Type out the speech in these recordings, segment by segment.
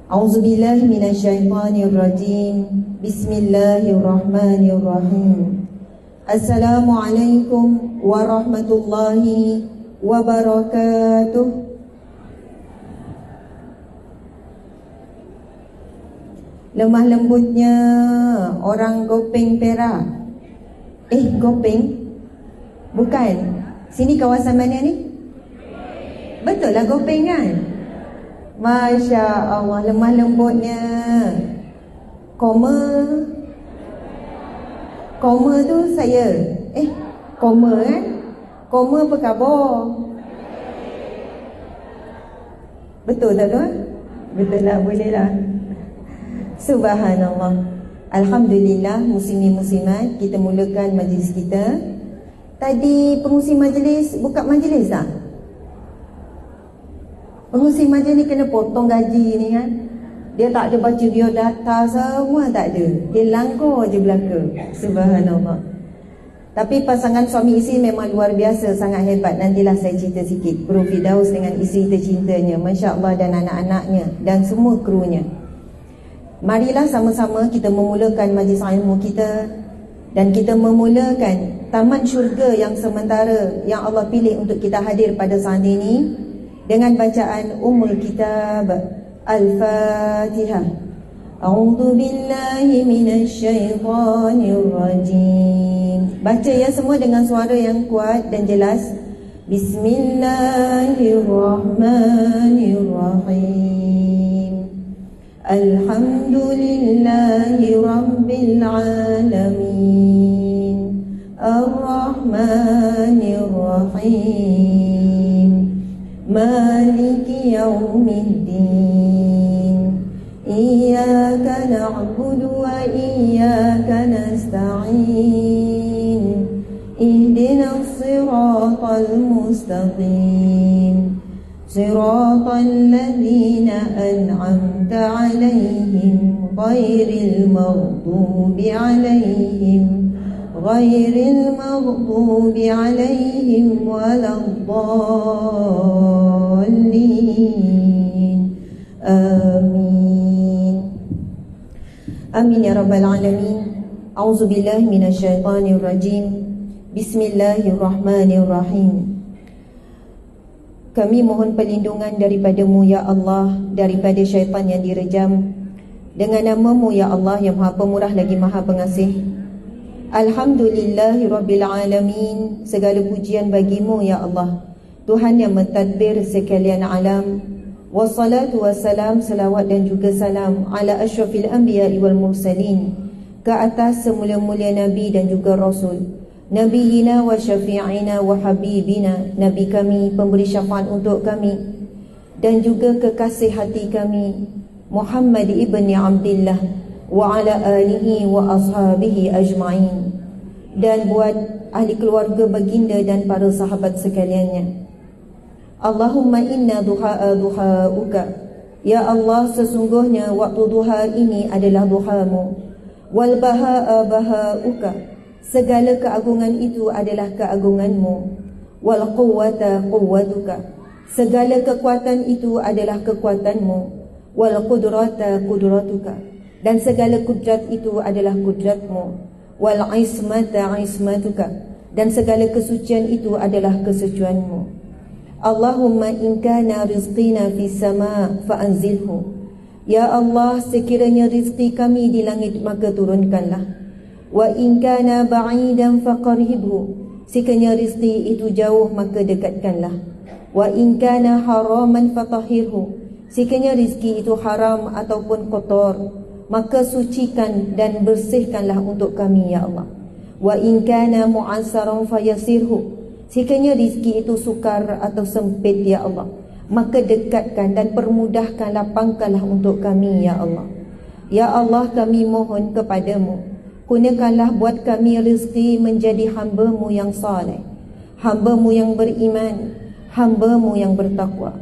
A'udzubillahi minasyaitonirrajim. Bismillahirrahmanirrahim. Assalamualaikum warahmatullahi wabarakatuh. Lemah lembutnya orang Gopeng Perak. Gopeng? Bukan. Sini kawasan mana ni? Betul lah Gopeng kan? Masya Allah, lemah lembutnya. Koma tu saya. Koma kan? Koma apa khabar? Betul tak tuan? Betul lah, boleh lah. Subhanallah. Alhamdulillah, muslimin-muslimat, kita mulakan majlis kita. Tadi pengurusi majlis buka majlis tak? Pengurusi majlis ni kena potong gaji ni kan. Dia tak ada baca biodata semua, tak ada. Dia langgar je belaka. Subhanallah. Tapi pasangan suami isteri memang luar biasa, sangat hebat. Nantilah saya cerita sikit. Bro Firdaus dengan isteri tercintanya, Masya Allah, dan anak-anaknya dan semua krunya. Marilah sama-sama kita memulakan majlis ilmu kita. Dan kita memulakan taman syurga yang sementara yang Allah pilih untuk kita hadir pada saat ini dengan bacaan Ummul Kitab Al-Fatihah. A'udzu billahi minasyaitonir rajim. Baca ya semua dengan suara yang kuat dan jelas. Bismillahirrahmanirrahim. Alhamdulillahi rabbil alamin. Ar-Rahmanir Rahim. Maliki yaumiddin. Iyyaka na'budu wa iyyaka nasta'in. Ihdinas siratal mustaqim. Siratal ladzina an'amta 'alaihim ghairil maghdubi 'alaihim waladdallin. Amin. Amin ya rabbal alamin. A'udzubillahi minasyaitonir rajim. Bismillahirrahmanirrahim. Kami mohon perlindungan daripada-Mu ya Allah, daripada syaitan yang direjam. Dengan nama-Mu ya Allah yang Maha Pemurah lagi Maha Pengasih. Alhamdulillahirabbil alamin. Segala pujian bagi-Mu ya Allah, Tuhan yang mentadbir sekalian alam. Wassalatu wassalam, salawat dan juga salam ala asyrafil anbiya'i wal mursalin, ke atas semula-mulia nabi dan juga rasul. Nabiyina wa syafi'ina wa habibina, Nabi kami, pemberi syafaat untuk kami, dan juga kekasih hati kami, Muhammad ibni Abdillah wa ala alihi wa ashabihi ajma'in, dan buat ahli keluarga baginda dan para sahabat sekaliannya. Allahumma inna duha'uka, ya Allah, sesungguhnya waktu duha ini adalah duhamu. Wal baha'a baha'uka, segala keagungan itu adalah keagunganmu. Wal quwwata quwwatuka, segala kekuatan itu adalah kekuatanmu. Wal qudrata qudratuka, dan segala kudrat itu adalah kudratmu. Wal ismata ismatuka, dan segala kesucian itu adalah kesucianmu. Allahumma in kana rizqina fis sama' fa'anzilhu, ya Allah, sekiranya rizki kami di langit maka turunkanlah. Wa in kana ba'idan faqaribhu, sekiranya rizki itu jauh maka dekatkanlah. Wa in kana haraman fatahhirhu, sekiranya rizki itu haram ataupun kotor, maka sucikan dan bersihkanlah untuk kami ya Allah. Wa in kana mu'assaran fayasirhu, sekiranya rizki itu sukar atau sempit ya Allah, maka dekatkan dan permudahkan, lapangkanlah untuk kami ya Allah. Ya Allah, kami mohon kepadamu, kurniakanlah buat kami rezeki menjadi hamba-Mu yang saleh, hamba-Mu yang beriman, hamba-Mu yang bertakwa.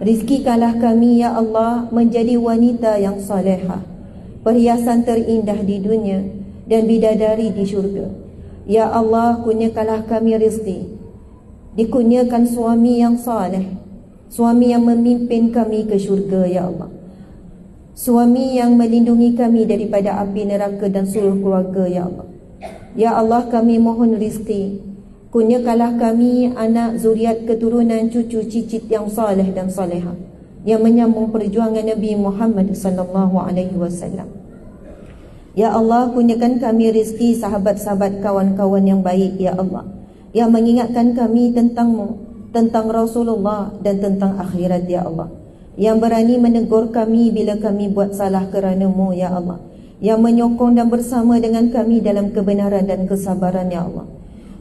Rizkikanlah kami ya Allah menjadi wanita yang salehah, perhiasan terindah di dunia dan bidadari di syurga. Ya Allah, kurniakanlah kami rezeki, dikurniakan suami yang saleh, suami yang memimpin kami ke syurga ya Allah. suami yang melindungi kami daripada api neraka dan seluruh keluarga ya Allah. Ya Allah, kami mohon rizki, kurniakanlah kami anak, zuriat, keturunan, cucu, cicit yang saleh dan salehah, yang menyambung perjuangan Nabi Muhammad sallallahu alaihi wasallam. Ya Allah, kurniakan kami rizki sahabat-sahabat, kawan-kawan yang baik ya Allah, yang mengingatkan kami tentang-Mu, tentang Rasulullah dan tentang akhirat ya Allah, yang berani menegur kami bila kami buat salah kerana-Mu ya Allah, yang menyokong dan bersama dengan kami dalam kebenaran dan kesabaran ya Allah.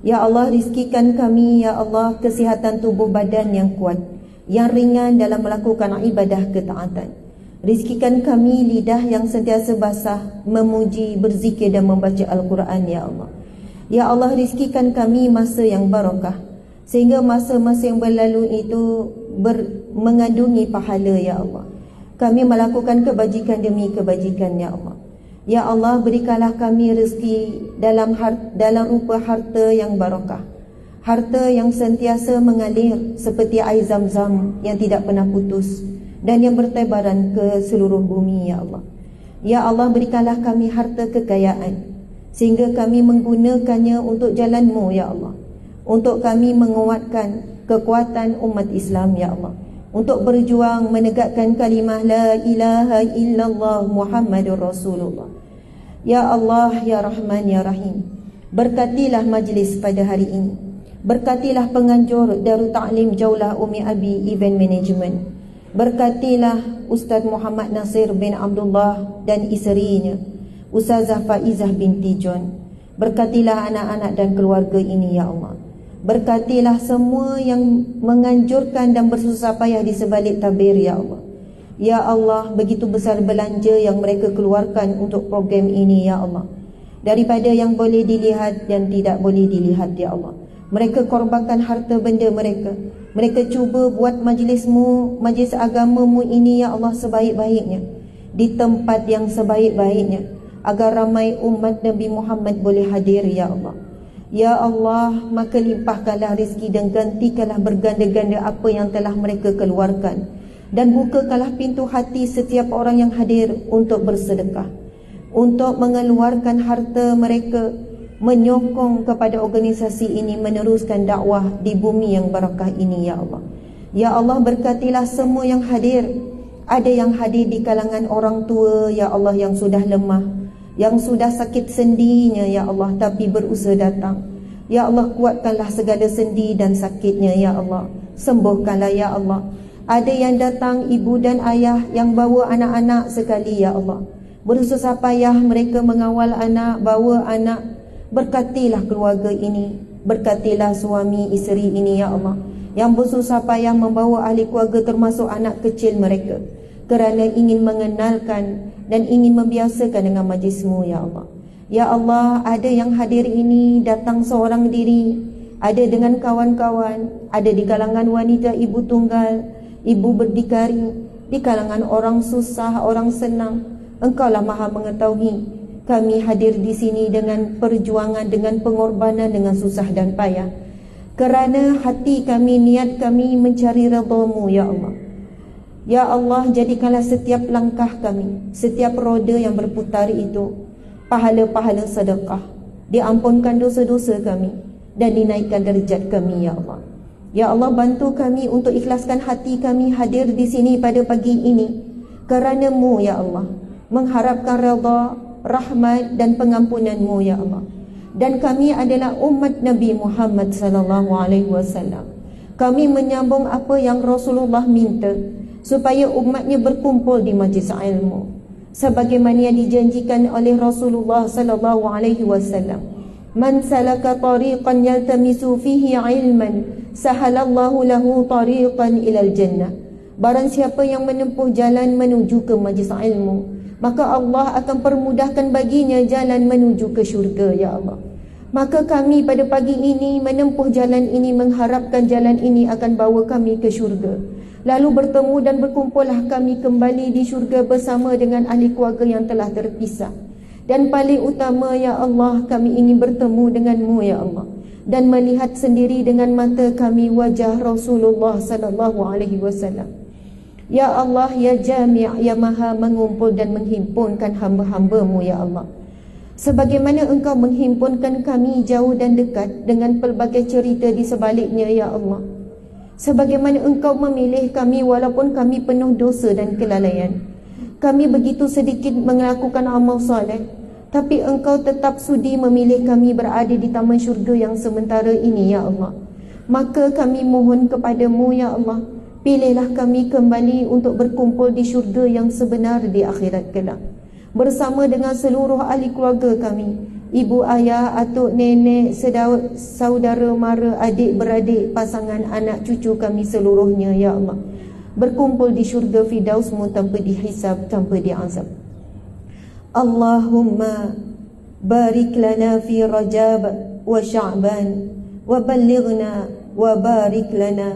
Ya Allah, rizkikan kami ya Allah kesihatan tubuh badan yang kuat, yang ringan dalam melakukan ibadah ketaatan. Rizkikan kami lidah yang sentiasa basah memuji, berzikir dan membaca Al-Quran ya Allah. Ya Allah, rizkikan kami masa yang barakah, sehingga masa-masa yang berlalu itu mengandungi pahala ya Allah. Kami melakukan kebajikan demi kebajikan ya Allah. Ya Allah, berikanlah kami rezeki dalam rupa harta yang barakah, harta yang sentiasa mengalir seperti air zam-zam yang tidak pernah putus dan yang bertebaran ke seluruh bumi ya Allah. Ya Allah, berikanlah kami harta kekayaan sehingga kami menggunakannya untuk jalan-Mu ya Allah, untuk kami menguatkan kekuatan umat Islam ya Allah, untuk berjuang menegakkan kalimah la ilaha illallah Muhammadur Rasulullah. Ya Allah, ya Rahman, ya Rahim, berkatilah majlis pada hari ini, berkatilah penganjur Darul Ta'lim Jaulah Umi Abi Event Management, berkatilah Ustaz Muhammad Nasir bin Abdullah dan isterinya Ustazah Faizah binti John, berkatilah anak-anak dan keluarga ini ya Allah. Berkatilah semua yang menganjurkan dan bersusah payah di sebalik tabir ya Allah. Ya Allah, begitu besar belanja yang mereka keluarkan untuk program ini ya Allah, daripada yang boleh dilihat dan tidak boleh dilihat ya Allah. Mereka korbankan harta benda mereka. Mereka cuba buat majlis-Mu, majlis agama-Mu ini ya Allah sebaik-baiknya, di tempat yang sebaik-baiknya, agar ramai umat Nabi Muhammad boleh hadir ya Allah. Ya Allah, maka limpahkanlah rezeki dan gantikanlah berganda-ganda apa yang telah mereka keluarkan, dan bukakanlah pintu hati setiap orang yang hadir untuk bersedekah, untuk mengeluarkan harta mereka, menyokong kepada organisasi ini meneruskan dakwah di bumi yang barakah ini ya Allah. Ya Allah, berkatilah semua yang hadir. Ada yang hadir di kalangan orang tua ya Allah, yang sudah lemah, yang sudah sakit sendinya ya Allah, tapi berusaha datang. Ya Allah, kuatkanlah segala sendi dan sakitnya ya Allah, sembuhkanlah ya Allah. Ada yang datang ibu dan ayah yang bawa anak-anak sekali ya Allah, bersusah payah mereka mengawal anak, bawa anak. Berkatilah keluarga ini, berkatilah suami isteri ini ya Allah, yang bersusah payah membawa ahli keluarga termasuk anak kecil mereka, kerana ingin mengenalkan dan ingin membiasakan dengan majlis-Mu ya Allah. Ya Allah, ada yang hadir ini datang seorang diri, ada dengan kawan-kawan, ada di kalangan wanita ibu tunggal, ibu berdikari, di kalangan orang susah, orang senang. Engkaulah Maha mengetahui. Kami hadir di sini dengan perjuangan, dengan pengorbanan, dengan susah dan payah, kerana hati kami, niat kami mencari redha-Mu ya Allah. Ya Allah, jadikanlah setiap langkah kami, setiap roda yang berputar itu pahala-pahala sedekah, diampunkan dosa-dosa kami dan dinaikkan derajat kami ya Allah. Ya Allah, bantu kami untuk ikhlaskan hati kami hadir di sini pada pagi ini kerana-Mu ya Allah, mengharapkan redha, rahmat dan pengampunan-Mu ya Allah. Dan kami adalah umat Nabi Muhammad sallallahu alaihi wasallam. Kami menyambung apa yang Rasulullah minta, supaya umatnya berkumpul di majlis ilmu, sebagaimana yang dijanjikan oleh Rasulullah sallallahu alaihi wasallam. Man salaka tariqan yaltamisu fihi ilman, sahalallahu lahu tariqan ilal jannah. Barang siapa yang menempuh jalan menuju ke majlis ilmu, maka Allah akan permudahkan baginya jalan menuju ke syurga ya Allah. Maka kami pada pagi ini menempuh jalan ini, mengharapkan jalan ini akan bawa kami ke syurga. Lalu bertemu dan berkumpullah kami kembali di syurga bersama dengan ahli keluarga yang telah terpisah. Dan paling utama ya Allah, kami ingin bertemu dengan-Mu ya Allah, dan melihat sendiri dengan mata kami wajah Rasulullah sallallahu alaihi wasallam. Ya Allah, Ya Jami', Ya Maha mengumpul dan menghimpunkan hamba-hamba-Mu, Ya Allah. Sebagaimana Engkau menghimpunkan kami jauh dan dekat dengan pelbagai cerita di sebaliknya, Ya Allah. Sebagaimana Engkau memilih kami walaupun kami penuh dosa dan kelalaian. Kami begitu sedikit melakukan amal soleh, tapi Engkau tetap sudi memilih kami berada di taman syurga yang sementara ini, Ya Allah. Maka kami mohon kepadamu, Ya Allah, pilihlah kami kembali untuk berkumpul di syurga yang sebenar di akhirat kelak, bersama dengan seluruh ahli keluarga kami, ibu, ayah, atuk, nenek, saudara, mara, adik, beradik, pasangan, anak, cucu kami seluruhnya, Ya Allah. Berkumpul di syurga Firdaus-Mu tanpa dihisab, tanpa diazab. Allahumma barik lana fi Rajab wa Sya'ban wa ballighna wa barik lana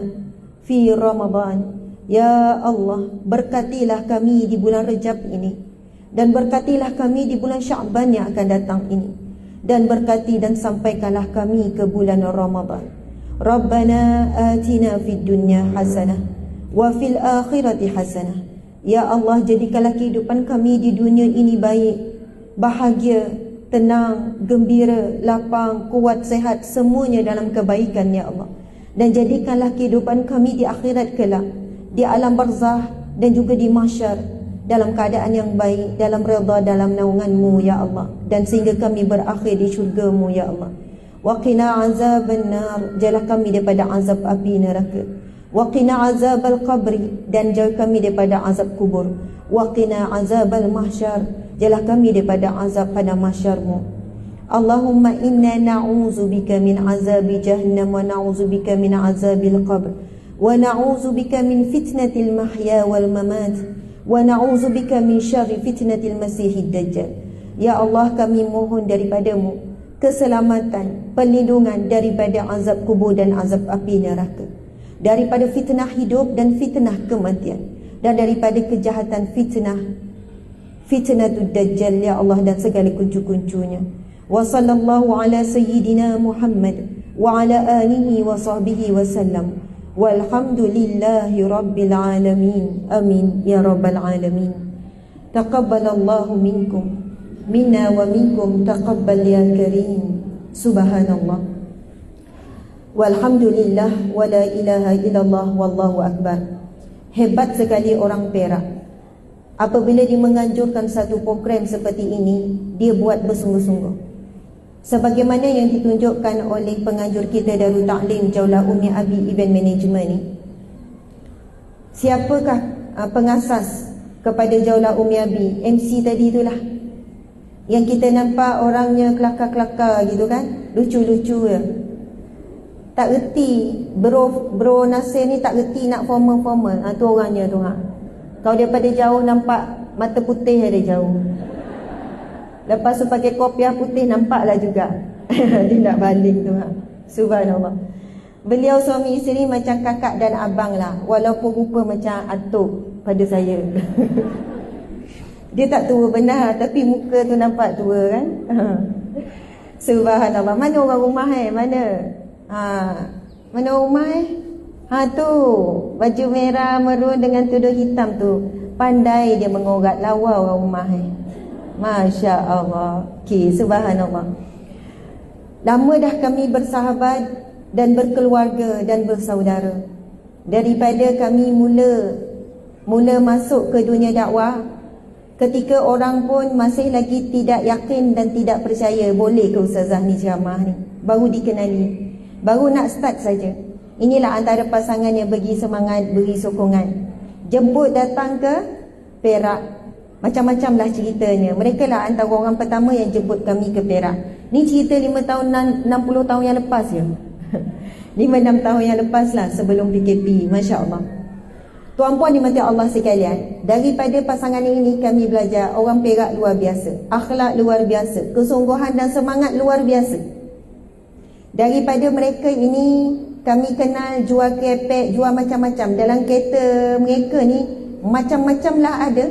fi Ramadan. Ya Allah, berkatilah kami di bulan Rajab ini, dan berkatilah kami di bulan Sya'ban yang akan datang ini, dan berkati dan sampaikanlah kami ke bulan Ramadan. Rabbana atina fid dunya hasanah wa fil akhirati hasanah. Ya Allah, jadikanlah kehidupan kami di dunia ini baik, bahagia, tenang, gembira, lapang, kuat, sehat, semuanya dalam kebaikan, Ya Allah. Dan jadikanlah kehidupan kami di akhirat kelak, di alam barzah dan juga di mahsyar, dalam keadaan yang baik, dalam redha, dalam naungan-Mu, Ya Allah. Dan sehingga kami berakhir di syurga-Mu, Ya Allah. Wa qina azaban nar, jauhlah kami daripada azab api neraka. Wa qina azabal qabri, dan jauh kami daripada azab kubur. Wa qina azabal mahsyar, jauhlah kami daripada azab pada mahsyar-Mu. Allahumma inna na'udzubika min azabi jahannam wa na'udzubika min azabil qabr wa na'udzubika min fitnatil mahya wal mamat wa na'udzubika min syarri fitnatil masihid dajjal. Ya Allah, kami mohon daripada-Mu keselamatan, perlindungan daripada azab kubur dan azab api neraka, daripada fitnah hidup dan fitnah kematian, dan daripada kejahatan fitnatud dajjal, Ya Allah, dan segala kuncu-kuncunya. Wa sallallahu ala sayyidina Muhammad wa ala alihi wa sahbihi wa sallam. Walhamdulillahi rabbil alamin. Amin ya rabbal alamin. Taqabbalallahu minkum minna wa minkum taqabbal ya karim. Subhanallah, walhamdulillah, wa la ilaha illallah, wallahu akbar. Hebat sekali orang Perak. Apabila dia menganjurkan satu program seperti ini, dia buat bersungguh-sungguh. Sebagaimana yang ditunjukkan oleh penganjur kita Darul Ta'lim Jaulah Umi Abi Event Management ni. Siapakah pengasas kepada Jaulah Umi Abi? MC tadi itulah, yang kita nampak orangnya kelakar-kelakar gitu kan, lucu-lucu ya. Tak reti, bro Nasir ni tak reti nak formal-formal. Tu orangnya tu. Kau daripada jauh nampak mata putih ada jauh. Lepas tu pakai kopiah putih nampaklah juga. Dia nak baling tu. Subhanallah. Beliau suami isteri macam kakak dan abang lah, walaupun rupa macam atuk pada saya. Dia tak tua benar, tapi muka tu nampak tua kan. Subhanallah. Mana orang rumah Mana? Mana rumah tu baju merah merun dengan tudung hitam tu. Pandai dia mengorat lawa orang rumah Masya Allah. Okay, subhanallah. Lama dah kami bersahabat dan berkeluarga dan bersaudara. Daripada kami mula masuk ke dunia dakwah, ketika orang pun masih lagi tidak yakin dan tidak percaya boleh ke ustazah ni ceramah ni, baru dikenali, baru nak start saja. Inilah antara pasangan yang bagi semangat, beri sokongan, jemput datang ke Perak. Macam-macam lah ceritanya. Mereka lah antara orang pertama yang jemput kami ke Perak. Ni cerita 5 tahun 60 tahun yang lepas je. 5-6 tahun yang lepas lah, sebelum PKP. Masya Allah. Tuan-puan dimati Allah sekalian, daripada pasangan ini kami belajar orang Perak luar biasa, akhlak luar biasa, kesungguhan dan semangat luar biasa. Daripada mereka ini kami kenal jual kepek, jual macam-macam. Dalam kereta mereka ni macam-macam lah ada.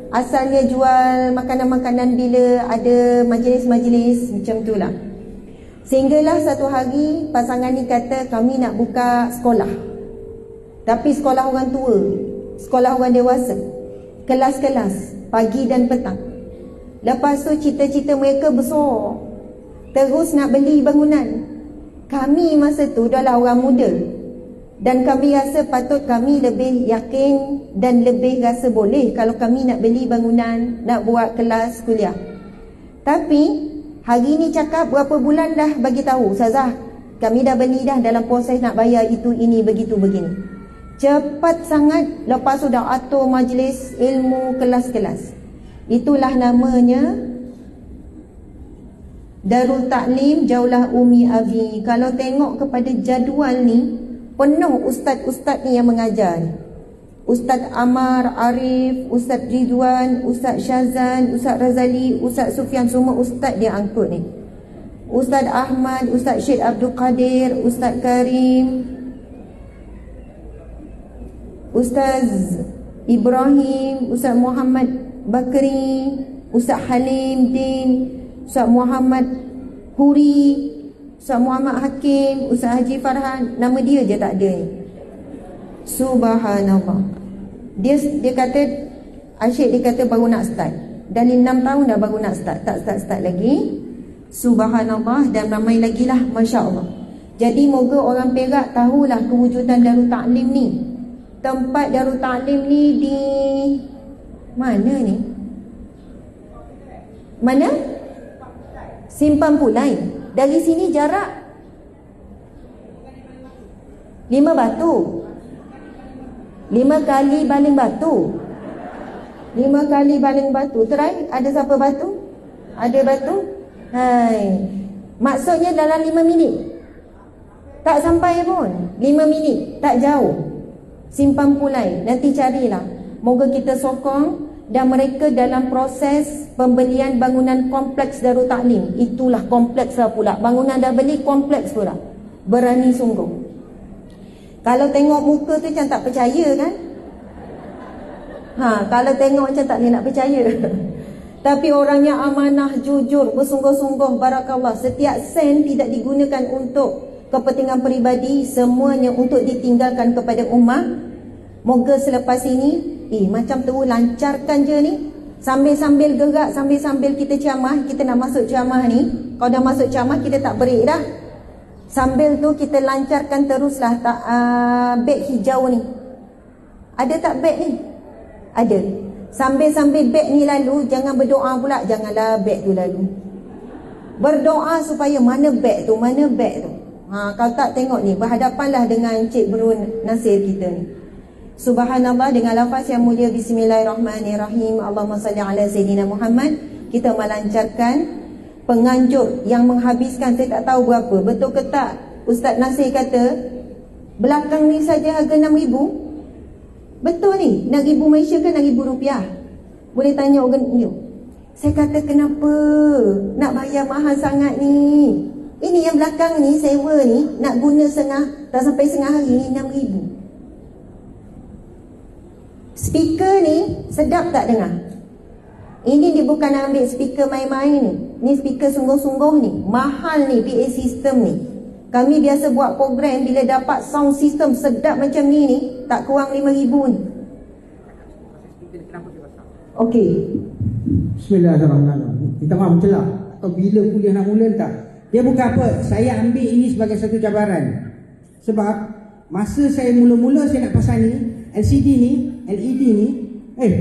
Asalnya jual makanan-makanan bila ada majlis-majlis macam tu lah. Sehinggalah satu hari pasangan ni kata kami nak buka sekolah, tapi sekolah orang tua. sekolah orang dewasa, kelas-kelas pagi dan petang. Lepas tu cita-cita mereka besar, terus nak beli bangunan. Kami masa tu adalah orang muda, dan kami rasa patut kami lebih yakin dan lebih rasa boleh kalau kami nak beli bangunan, nak buat kelas kuliah. Tapi hari ni cakap berapa bulan dah bagi tahu, Ustazah, kami dah beli dah, dalam proses nak bayar itu, ini, begitu, begini. Cepat sangat. Lepas tu dah atur majlis ilmu, kelas-kelas. Itulah namanya Darul Ta'lim Jaulah Umi Abi. Kalau tengok kepada jadual ni, penuh ustaz-ustaz ni yang mengajar ni. Ustaz Amar Arif, Ustaz Ridwan, Ustaz Syazan, Ustaz Razali, Ustaz Sufyan, semua ustaz dia angkut ni. Ustaz Ahmad, Ustaz Syed Abdul Qadir, Ustaz Karim, Ustaz Ibrahim, Ustaz Muhammad Bakri, Ustaz Halim Din, Ustaz Muhammad Huri, Ustaz Muhammad Hakim, Ustaz Haji Farhan. Nama dia je tak ada ni. Subhanallah. Dia kata, Asyik dia kata baru nak start. Dan 6 tahun dah baru nak start. Tak start lagi. Subhanallah. Dan ramai lagi lah, Masya Allah. Jadi moga orang Perak tahulah kewujudan Darul Ta'lim ni. Tempat Darul Ta'lim ni di mana ni? Mana? Simpang Pulai. Dari sini jarak 5 batu. 5 kali baling batu. 5 kali baling batu. Try. Ada siapa batu? Ada batu? Hai. Maksudnya dalam 5 minit. Tak sampai pun 5 minit. Tak jauh. Simpang Pulai. Nanti carilah. Moga kita sokong. Dan mereka dalam proses pembelian bangunan kompleks Darul Ta'lim. Itulah kompleks lah pula. Bangunan dah beli, kompleks pula. Berani sungguh. Kalau tengok muka tu macam tak percaya kan? Kalau tengok macam tak boleh nak percaya. Tapi orangnya amanah, jujur, bersungguh-sungguh, barakallah. Setiap sen tidak digunakan untuk kepentingan peribadi, semuanya untuk ditinggalkan kepada ummah. Moga selepas ini macam tu lancarkan je ni. Sambil-sambil gerak, sambil-sambil kita ceramah. Kita nak masuk ceramah ni. Kalau dah masuk ceramah, kita tak break dah. Sambil tu kita lancarkan teruslah beg hijau ni. Ada tak beg ni? Ada. Sambil-sambil beg ni lalu, jangan berdoa pula. Janganlah beg tu lalu. Berdoa supaya mana beg tu, mana beg tu. Kalau tak tengok ni, berhadapanlah dengan Cik Brun Nasir kita ni. Subhanallah, dengan lafaz yang mulia Bismillahirrahmanirrahim. Allahumma salli ala Sayyidina Muhammad. Kita melancarkan penganjur yang menghabiskan saya tak tahu berapa. Betul ke tak? Ustaz Nasir kata belakang ni saja harga 6,000. Betul ni? 6,000 Malaysia ke 6,000 rupiah? Boleh tanya organ you. Saya kata kenapa nak bayar mahal sangat ni? Ini yang belakang ni sewa ni nak guna tak sampai setengah hari ni 6,000. Speaker ni sedap tak dengar? Ini dia bukan ambil speaker main-main ni. Ni speaker sungguh-sungguh ni. Mahal ni PA system ni. Kami biasa buat program, bila dapat sound system sedap macam ni tak kurang 5,000 ni. Okey. Bismillahirrahmanirrahim. Kita maaf celah. Atau bila kuliah nak mula tak? Dia bukan apa. Saya ambil ini sebagai satu cabaran. Sebab masa saya mula-mula saya nak pasang ni, LCD ni, LED ni,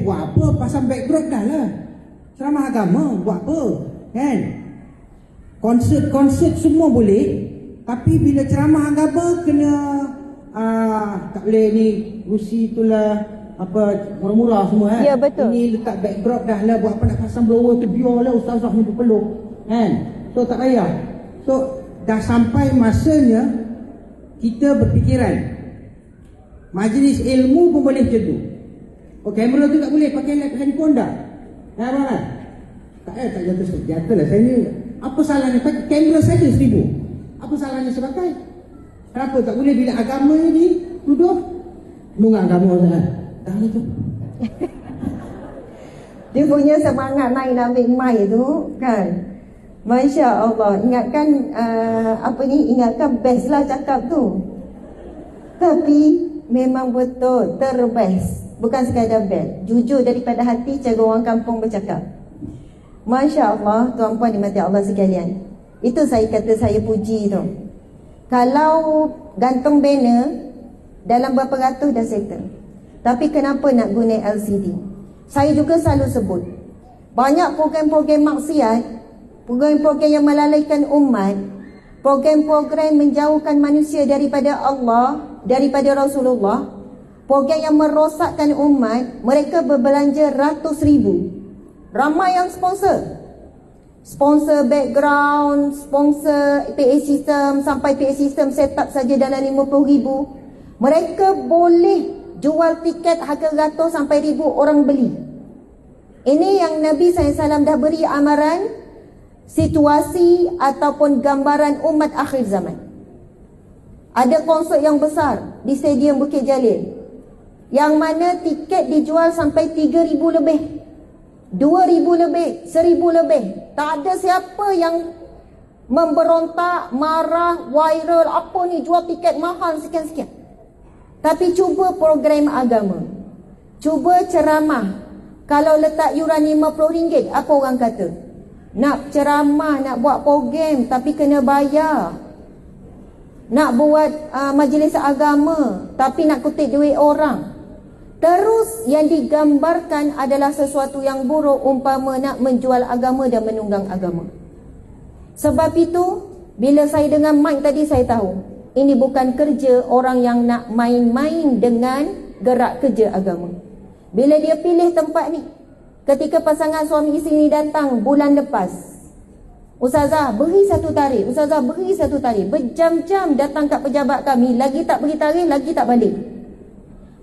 buat apa? Pasang backdrop dah lah. Ceramah agama, buat apa? Kan? Konsert semua boleh. Tapi bila ceramah agama kena tak boleh ni, rusi itulah apa, murah-murah semua kan? Ya, betul. Ini letak backdrop dah lah. Buat apa nak pasang blower tu, biarlah ustazah ni berpeluh. Kan? So tak payah. So dah sampai masanya kita berfikiran majlis ilmu pun boleh macam tu. Kamera tu tak boleh pakai handphone dah. Kan? Tak jatuh lah saya ni. Apa salahnya pakai kamera saja 1,000? Apa salahnya saya pakai? Kenapa tak boleh bila agama ni tuduh? Nunggu agama kan? Dah lah tu. Dia punya semangat naik nak ambil mic tu kan. Masya Allah. Ingatkan ingatkan best lah cakap tu. Tapi memang betul terbest. bukan sekadar bel. Jujur daripada hati, cara orang kampung bercakap. Masya Allah, tuan-puan dimati Allah sekalian. Itu saya kata saya puji tu. Kalau gantung banner dalam berapa ratus dah settle. Tapi kenapa nak guna LCD? Saya juga selalu sebut, banyak program-program maksiat, program-program yang melalaikan umat, program-program menjauhkan manusia daripada Allah, daripada Rasulullah, program yang merosakkan umat. Mereka berbelanja ratus ribu. Ramai yang sponsor background, sponsor PA system, sampai PA system set up saja dalam 50 ribu. Mereka boleh jual tiket harga ratus sampai ribu orang beli. Ini yang Nabi SAW dah beri amaran, situasi ataupun gambaran umat akhir zaman. Ada konsert yang besar di Stadium Bukit Jalil, yang mana tiket dijual sampai 3,000 lebih, 2,000 lebih, 1,000 lebih. Tak ada siapa yang memberontak, marah, viral, apa ni jual tiket mahal sekian-sekian. Tapi cuba program agama, cuba ceramah. Kalau letak yuran RM50, apa orang kata? Nak ceramah, nak buat program, tapi kena bayar. Nak buat majlis agama, tapi nak kutip duit orang. Terus yang digambarkan adalah sesuatu yang buruk, umpama nak menjual agama dan menunggang agama. Sebab itu, bila saya dengar mic tadi, saya tahu ini bukan kerja orang yang nak main-main dengan gerak kerja agama. Bila dia pilih tempat ni, ketika pasangan suami isteri ni datang bulan lepas, Ustazah beri satu tarikh, Ustazah beri satu tarikh, berjam-jam datang kat pejabat kami, lagi tak beri tarikh, lagi tak balik.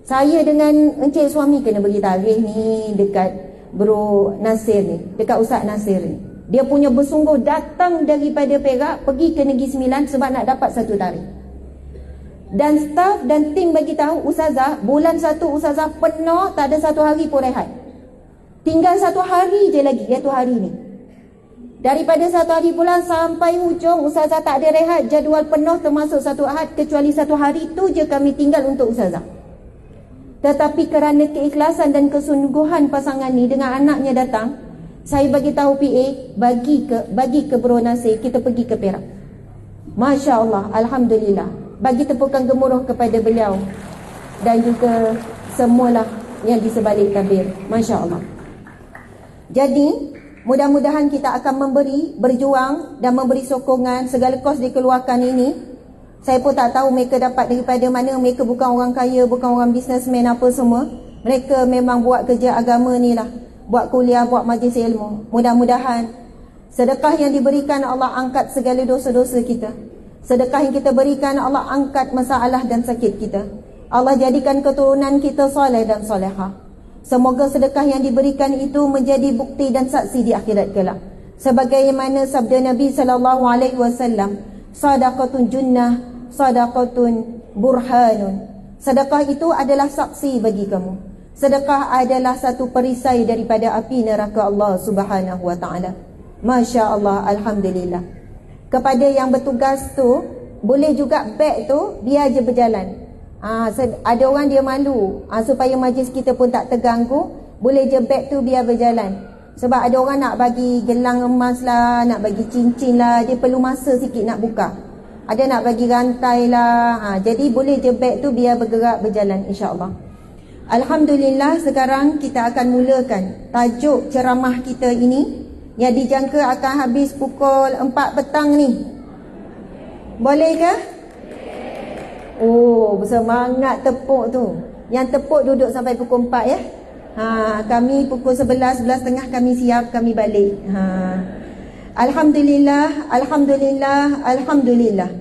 Saya dengan encik suami kena beri tarikh ni dekat Bro Nasir ni, dekat Ustaz Nasir ni. Dia punya bersungguh datang daripada Perak pergi ke Negeri Sembilan sebab nak dapat satu tarikh. Dan staf dan tim bagi tahu, Ustazah, bulan 1 Ustazah penuh, tak ada satu hari pun rehat. Tinggal satu hari je lagi, iaitu hari ni. Daripada satu hari bulan sampai hujung, Ustazah tak ada rehat, jadual penuh termasuk satu Ahad, kecuali satu hari tu je kami tinggal untuk Ustazah. Tetapi kerana keikhlasan dan kesungguhan pasangan ni dengan anaknya datang, saya bagi tahu PA, bagi ke Bro Nasir, kita pergi ke Perak. Masya Allah, Alhamdulillah. Bagi tepukan gemuruh kepada beliau dan juga semualah yang di sebalik tabir. Masya Allah. Jadi mudah-mudahan kita akan berjuang dan memberi sokongan. Segala kos dikeluarkan ini, saya pun tak tahu mereka dapat daripada mana. Mereka bukan orang kaya, bukan orang businessman apa semua. Mereka memang buat kerja agama ni lah, buat kuliah, buat majlis ilmu. Mudah-mudahan sedekah yang diberikan Allah angkat segala dosa-dosa kita. Sedekah yang kita berikan Allah angkat masalah dan sakit kita. Allah jadikan keturunan kita soleh dan solehah. Semoga sedekah yang diberikan itu menjadi bukti dan saksi di akhirat kelak. Sebagaimana sabda Nabi SAW, sadaqatun junnah, sadaqatun burhanun. Sedekah itu adalah saksi bagi kamu. Sedekah adalah satu perisai daripada api neraka Allah Subhanahu wa taala. Masya Allah, Alhamdulillah. Kepada yang bertugas tu, boleh juga beg tu biar je berjalan. Ada orang dia malu, supaya majlis kita pun tak terganggu, boleh je beg tu biar berjalan. Sebab ada orang nak bagi gelang emas lah, nak bagi cincin lah, dia perlu masa sikit nak buka. Ada nak bagi rantai lah. Jadi boleh je beg tu biar bergerak berjalan, insya-Allah. Alhamdulillah, sekarang kita akan mulakan tajuk ceramah kita ini yang dijangka akan habis pukul 4 petang ni. Boleh ke? Oh, bersemangat tepuk tu. Yang tepuk duduk sampai pukul 4 ya. Kami pukul 11, 11.30 kami siap, kami balik. Alhamdulillah, Alhamdulillah, Alhamdulillah.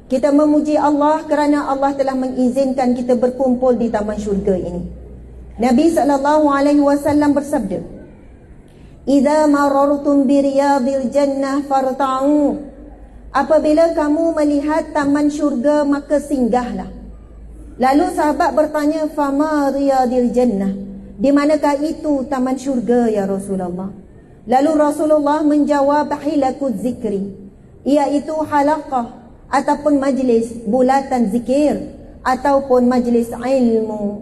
Kita memuji Allah kerana Allah telah mengizinkan kita berkumpul di taman syurga ini. Nabi SAW bersabda, "Idza marartum bi riyadil jannah farta'u." Apabila kamu melihat taman syurga, maka singgahlah. Lalu sahabat bertanya, "Fama riyadil jannah?" Di manakah itu taman syurga ya Rasulullah? Lalu Rasulullah menjawab, "Hilakuz zikri." Iaitu halaqah ataupun majlis bulatan zikir ataupun majlis ilmu.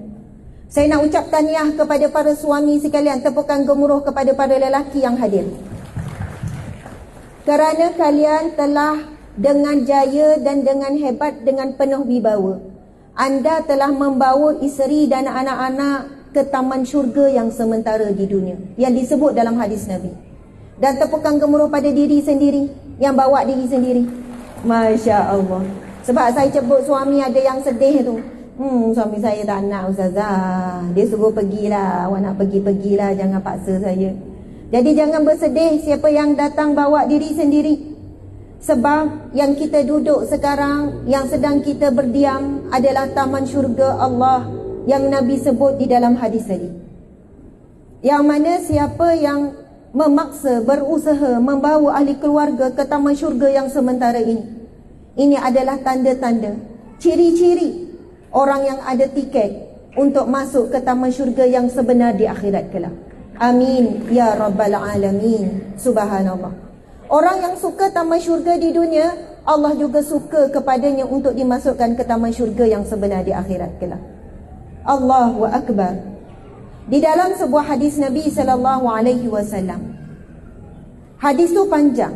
Saya nak ucap tahniah kepada para suami sekalian, tepukan gemuruh kepada para lelaki yang hadir. Kerana kalian telah dengan jaya dan dengan hebat, dengan penuh wibawa, anda telah membawa isteri dan anak-anak ke taman syurga yang sementara di dunia, yang disebut dalam hadis Nabi. Dan tepukan gemuruh pada diri sendiri, yang bawa diri sendiri. Masya Allah. Sebab saya sebut suami ada yang sedih tu. Suami saya tak nak ustazah. Dia suruh pergilah. Awak nak pergi-pergilah. Jangan paksa saya. Jadi jangan bersedih siapa yang datang bawa diri sendiri. Sebab yang kita duduk sekarang, yang sedang kita berdiam adalah taman syurga Allah yang Nabi sebut di dalam hadis tadi. Yang mana siapa yang memaksa, berusaha membawa ahli keluarga ke taman syurga yang sementara ini, ini adalah tanda-tanda, ciri-ciri orang yang ada tiket untuk masuk ke taman syurga yang sebenar di akhirat kelak. Amin ya rabbal alamin. Subhanallah. Orang yang suka taman syurga di dunia, Allah juga suka kepadanya untuk dimasukkan ke taman syurga yang sebenar di akhirat kelak. Allahu akbar. Di dalam sebuah hadis Nabi SAW, hadis tu panjang,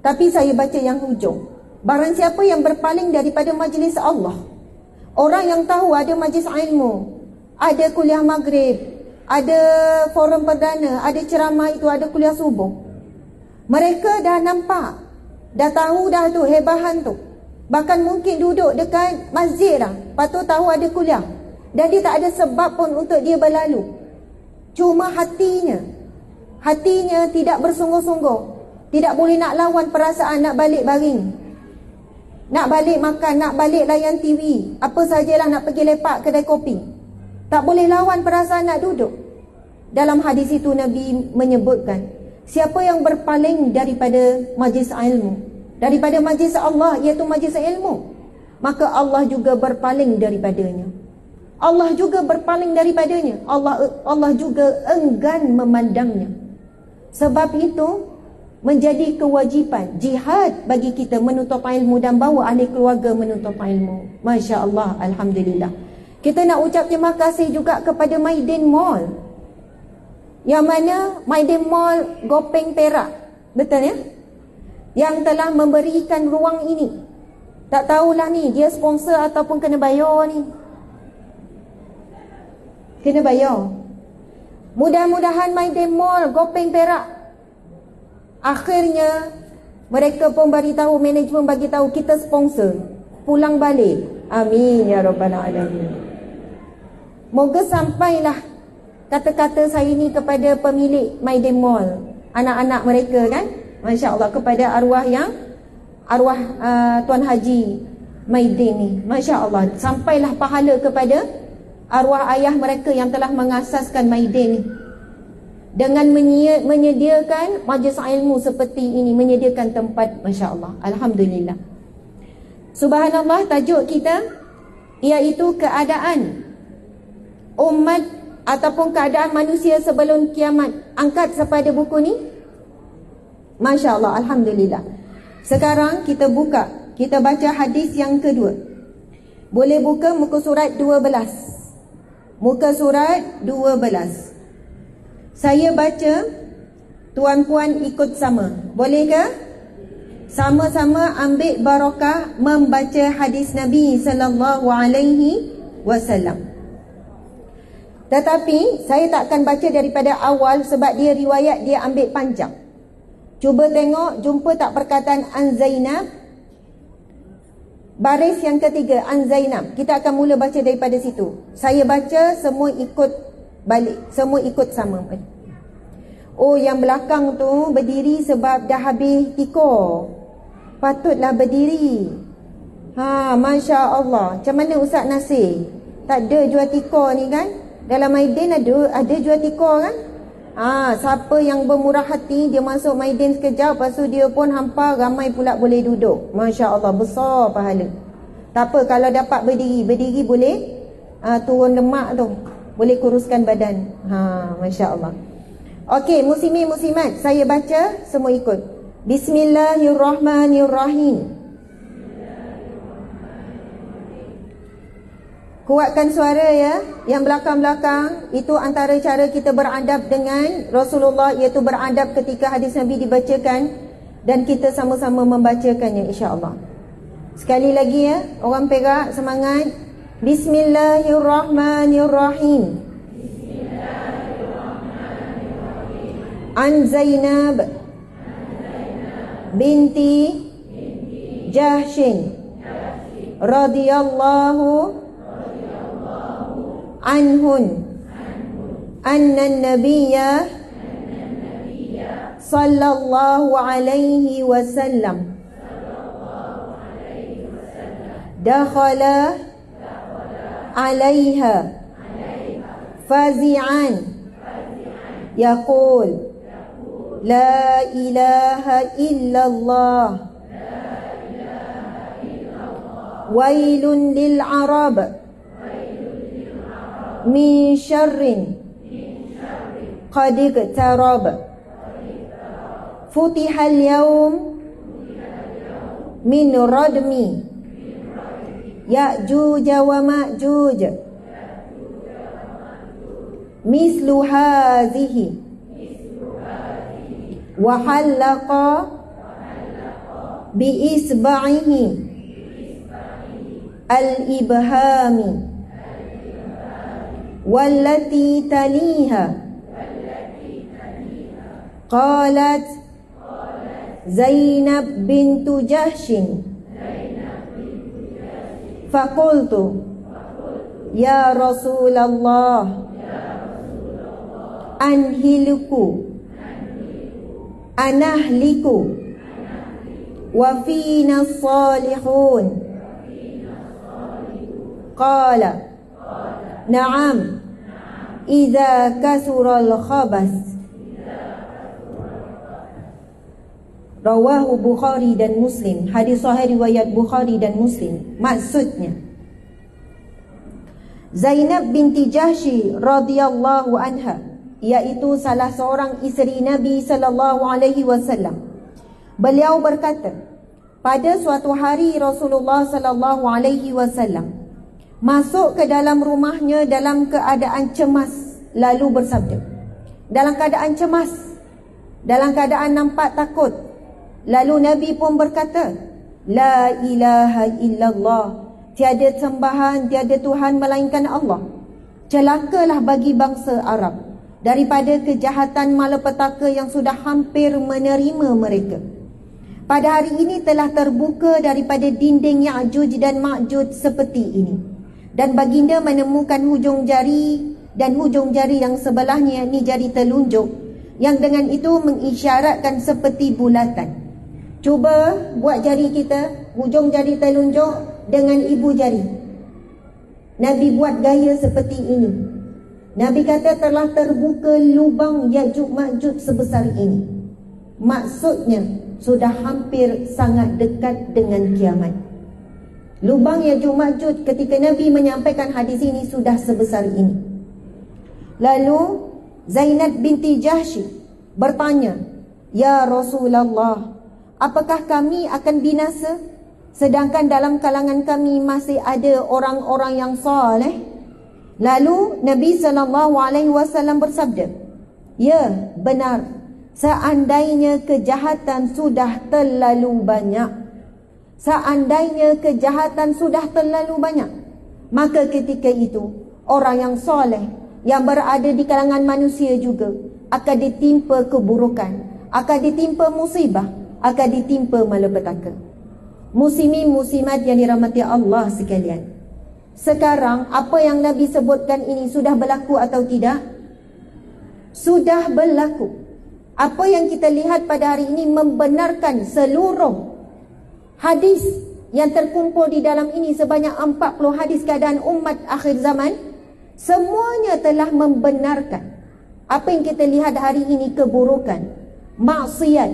tapi saya baca yang hujung. Barang siapa yang berpaling daripada majlis Allah, orang yang tahu ada majlis ilmu, ada kuliah maghrib, ada forum perdana, ada ceramah itu, ada kuliah subuh, mereka dah nampak, dah tahu dah tu hebahan tu, bahkan mungkin duduk dekat masjid dah, patut tahu ada kuliah, dan dia tak ada sebab pun untuk dia berlalu. Cuma hatinya tidak bersungguh-sungguh, tidak boleh nak lawan perasaan nak balik baring, nak balik makan, nak balik layan TV, apa sajalah, nak pergi lepak kedai kopi. Tak boleh lawan perasaan nak duduk. Dalam hadis itu Nabi menyebutkan, siapa yang berpaling daripada majlis ilmu, daripada majlis Allah, iaitu majlis ilmu, maka Allah juga berpaling daripadanya. Allah juga berpaling daripadanya. Allah juga enggan memandangnya. Sebab itu menjadi kewajipan jihad bagi kita menuntut ilmu dan bawa ahli keluarga menuntut ilmu. Masya Allah, alhamdulillah. Kita nak ucap terima kasih juga kepada Maidin Mall, yang mana Maidin Mall Gopeng Perak, betul ya, yang telah memberikan ruang ini. Tak tahulah ni dia sponsor ataupun kena bayar ni. Kena bayar. Mudah-mudahan Maidin Mall Gopeng Perak, akhirnya mereka pun beritahu, manajemen bagi tahu kita sponsor, pulang balik. Amin ya rabbal alamin. Moga sampailah kata-kata saya ni kepada pemilik Maidin Mall, anak-anak mereka kan, Masya Allah, kepada arwah Tuan Haji Maidin ni, Masya Allah, sampailah pahala kepada arwah ayah mereka yang telah mengasaskan Maidin ni, dengan menyediakan majlis ilmu seperti ini, menyediakan tempat. Masya Allah, alhamdulillah. Subhanallah. Tajuk kita iaitu keadaan umat ataupun keadaan manusia sebelum kiamat. Angkat sepada buku ni. Masya Allah, alhamdulillah. Sekarang kita buka, kita baca hadis yang kedua. Boleh buka muka surat 12. Muka surat 12. Saya baca, tuan-puan ikut sama. Boleh ke? Sama-sama ambil barakah membaca hadis Nabi sallallahu alaihi wasallam. Tetapi saya tak akan baca daripada awal sebab dia riwayat dia ambil panjang. Cuba tengok, jumpa tak perkataan An Zainab? Baris yang ketiga, An Zainab. Kita akan mula baca daripada situ. Saya baca, semua ikut balik, semua ikut sama. Oh, yang belakang tu berdiri sebab dah habis tikar. Patutlah berdiri. Masya Allah. Macam mana Ustaz Nasir? Tak ada jual tikar ni kan? Dalam Maidin ada jual tikar kan? Siapa yang bermurah hati, dia masuk Maidin sekejap, lepas tu dia pun hampa, ramai pula boleh duduk. Masya Allah, besar pahala. Tak apa, kalau dapat berdiri boleh turun lemak tu, boleh kuruskan badan. Masya Allah. Okey, muslimin muslimat, saya baca, semua ikut. Bismillahirrahmanirrahim. Kuatkan suara ya. Yang belakang-belakang, itu antara cara kita beradab dengan Rasulullah, iaitu beradab ketika hadis Nabi dibacakan, dan kita sama-sama membacakannya insya-Allah. Sekali lagi ya, orang Perak semangat. Bismillahirrahmanirrahim. An Zainab binti Jahshin radhiyallahu anhun anna an-nabiyya sallallahu alaihi wasallam dakhala alaiha fazi'an yaqul la ilaha illallah wailun lil arab min syarrin qad iqtarab futihal yawm min radmi ya'juj wa ma'juj mislu hadhihi wa halaqa bi isba'ihi al-ibhami wallati taliha qalat Zainab bintu Jahshin faqultu ya Rasulullah anhilku anahliku wa fina salihun qala na'am idza kasural khabas. Rawahu Bukhari dan Muslim. Hadis sahih riwayat Bukhari dan Muslim. Maksudnya, Zainab binti Jahsy radhiyallahu anha, iaitu salah seorang isteri Nabi sallallahu alaihi wasallam. Beliau berkata, pada suatu hari Rasulullah sallallahu alaihi wasallam masuk ke dalam rumahnya dalam keadaan cemas, lalu bersabda, dalam keadaan cemas, dalam keadaan nampak takut. Lalu Nabi pun berkata, la ilaha illallah, tiada sembahan, tiada Tuhan melainkan Allah. Celakalah bagi bangsa Arab daripada kejahatan malapetaka yang sudah hampir menerima mereka. Pada hari ini telah terbuka daripada dinding Ya'juj dan Ma'juj seperti ini, dan baginda menemukan hujung jari dan hujung jari yang sebelahnya, ni jari telunjuk, yang dengan itu mengisyaratkan seperti bulatan. Cuba buat jari kita, hujung jari telunjuk dengan ibu jari. Nabi buat gaya seperti ini. Nabi kata telah terbuka lubang Ya'juj Ma'juj sebesar ini. Maksudnya sudah hampir sangat dekat dengan kiamat. Lubang Ya'juj Ma'juj ketika Nabi menyampaikan hadis ini sudah sebesar ini. Lalu Zainab binti Jahsy bertanya, ya Rasulullah, apakah kami akan binasa sedangkan dalam kalangan kami masih ada orang-orang yang soleh? Lalu Nabi SAW bersabda, ya benar, seandainya kejahatan sudah terlalu banyak, seandainya kejahatan sudah terlalu banyak, maka ketika itu orang yang soleh yang berada di kalangan manusia juga akan ditimpa keburukan, akan ditimpa musibah, akan ditimpa malapetaka. Muslimin muslimat yang dirahmati Allah sekalian, sekarang apa yang Nabi sebutkan ini sudah berlaku atau tidak? Sudah berlaku. Apa yang kita lihat pada hari ini membenarkan seluruh hadis yang terkumpul di dalam ini, sebanyak 40 hadis keadaan umat akhir zaman. Semuanya telah membenarkan apa yang kita lihat hari ini, keburukan, maksiat,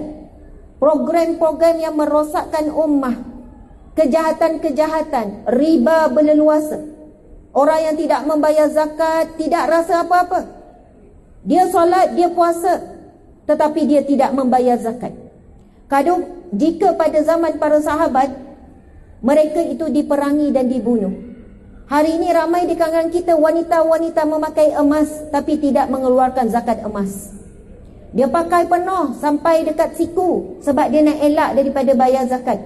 program-program yang merosakkan ummah, kejahatan-kejahatan, riba berleluasa, orang yang tidak membayar zakat, tidak rasa apa-apa. Dia solat, dia puasa, tetapi dia tidak membayar zakat. Kadang jika pada zaman para sahabat, mereka itu diperangi dan dibunuh. Hari ini ramai di kalangan kita wanita-wanita memakai emas tapi tidak mengeluarkan zakat emas. Dia pakai penuh sampai dekat siku sebab dia nak elak daripada bayar zakat.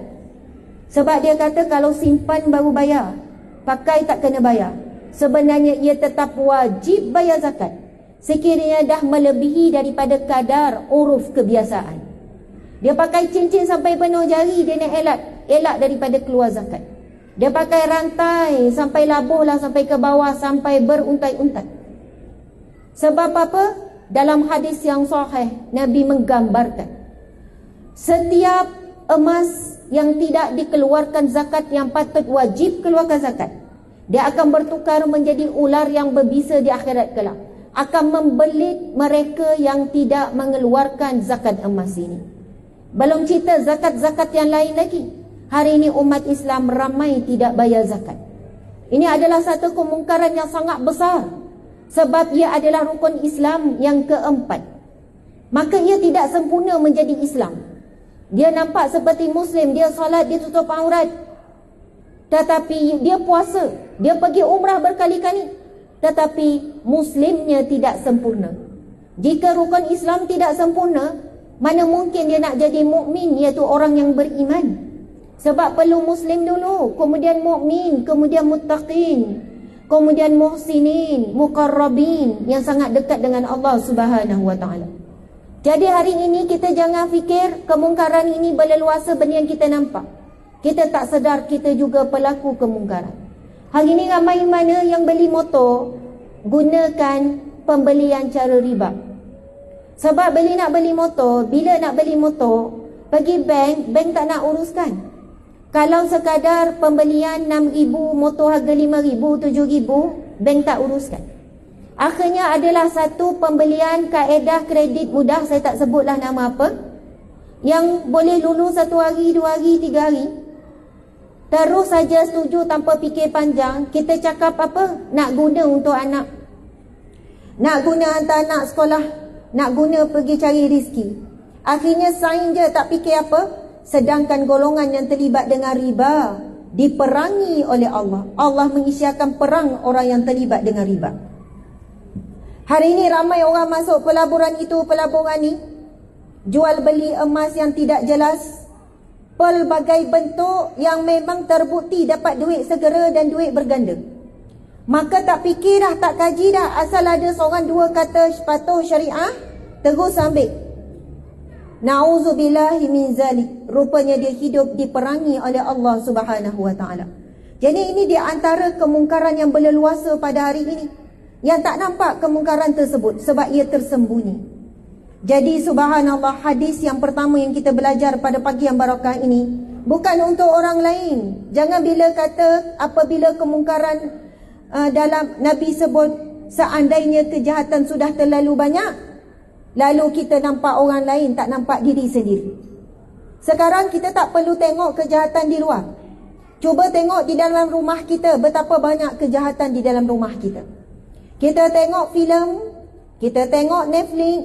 Sebab dia kata kalau simpan baru bayar, pakai tak kena bayar. Sebenarnya ia tetap wajib bayar zakat sekiranya dah melebihi daripada kadar uruf kebiasaan. Dia pakai cincin sampai penuh jari, dia nak elak daripada keluar zakat. Dia pakai rantai sampai labuhlah sampai ke bawah, sampai beruntai-untai. Sebab apa? Dalam hadis yang sahih, Nabi menggambarkan setiap emas yang tidak dikeluarkan zakat, yang patut wajib keluarkan zakat, dia akan bertukar menjadi ular yang berbisa di akhirat kelak, akan membelit mereka yang tidak mengeluarkan zakat emas ini. Belum cerita zakat-zakat yang lain lagi. Hari ini umat Islam ramai tidak bayar zakat. Ini adalah satu kemungkaran yang sangat besar, sebab ia adalah rukun Islam yang keempat. Maka ia tidak sempurna menjadi Islam. Dia nampak seperti Muslim, dia solat, dia tutup aurat, tetapi dia puasa, dia pergi umrah berkali-kali, tetapi Muslimnya tidak sempurna. Jika rukun Islam tidak sempurna, mana mungkin dia nak jadi mukmin, iaitu orang yang beriman? Sebab perlu Muslim dulu, kemudian mukmin, kemudian muttaqin, kemudian muhsinin, muqarrabin, yang sangat dekat dengan Allah Subhanahu wa taala. Jadi hari ini kita jangan fikir kemungkaran ini berleluasa benda yang kita nampak. Kita tak sedar kita juga pelaku kemungkaran. Hari ini ramai mana yang beli motor gunakan pembelian cara riba. Sebab nak beli motor, bila nak beli motor, pergi bank tak nak uruskan. Kalau sekadar pembelian 6,000, motor harga 5,000, 7,000, bank tak uruskan. Akhirnya adalah satu pembelian kaedah kredit mudah, saya tak sebutlah nama apa, yang boleh lulus 1 hari, 2 hari, 3 hari. Terus saja setuju tanpa fikir panjang. Kita cakap apa? Nak guna untuk anak, nak guna hantar anak sekolah, nak guna pergi cari rezeki. Akhirnya sign je, tak fikir apa. Sedangkan golongan yang terlibat dengan riba diperangi oleh Allah. Allah mengisytiharkan perang orang yang terlibat dengan riba. Hari ini ramai orang masuk pelaburan itu, pelaburan ni, jual beli emas yang tidak jelas, pelbagai bentuk yang memang terbukti dapat duit segera dan duit berganda. Maka tak fikir dah, tak kaji dah, asal ada seorang dua kata patuh syariah, terus ambil. Na'udzubillahi min zalik. Rupanya dia hidup diperangi oleh Allah Subhanahu wa taala. Jadi ini di antara kemungkaran yang berleluasa pada hari ini, yang tak nampak kemungkaran tersebut sebab ia tersembunyi. Jadi subhanallah, hadis yang pertama yang kita belajar pada pagi yang barakah ini bukan untuk orang lain. Jangan bila kata apabila kemungkaran dalam Nabi sebut seandainya kejahatan sudah terlalu banyak, lalu kita nampak orang lain, tak nampak diri sendiri. Sekarang kita tak perlu tengok kejahatan di luar. Cuba tengok di dalam rumah kita, betapa banyak kejahatan di dalam rumah kita. Kita tengok filem, kita tengok Netflix,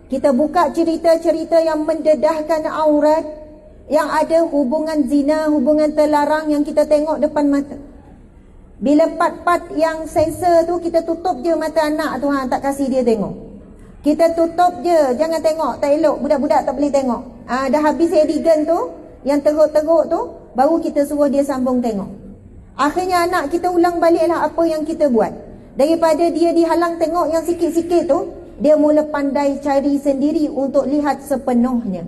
kita buka cerita-cerita yang mendedahkan aurat, yang ada hubungan zina, hubungan terlarang yang kita tengok depan mata. Bila part-part yang sensor tu, kita tutup je mata anak tu, tak kasih dia tengok. Kita tutup je, jangan tengok, tak elok, budak-budak tak boleh tengok. Dah habis edigan tu, yang teruk-teruk tu, baru kita suruh dia sambung tengok. Akhirnya anak kita ulang baliklah apa yang kita buat. Daripada dia dihalang tengok yang sikit-sikit tu, dia mula pandai cari sendiri untuk lihat sepenuhnya.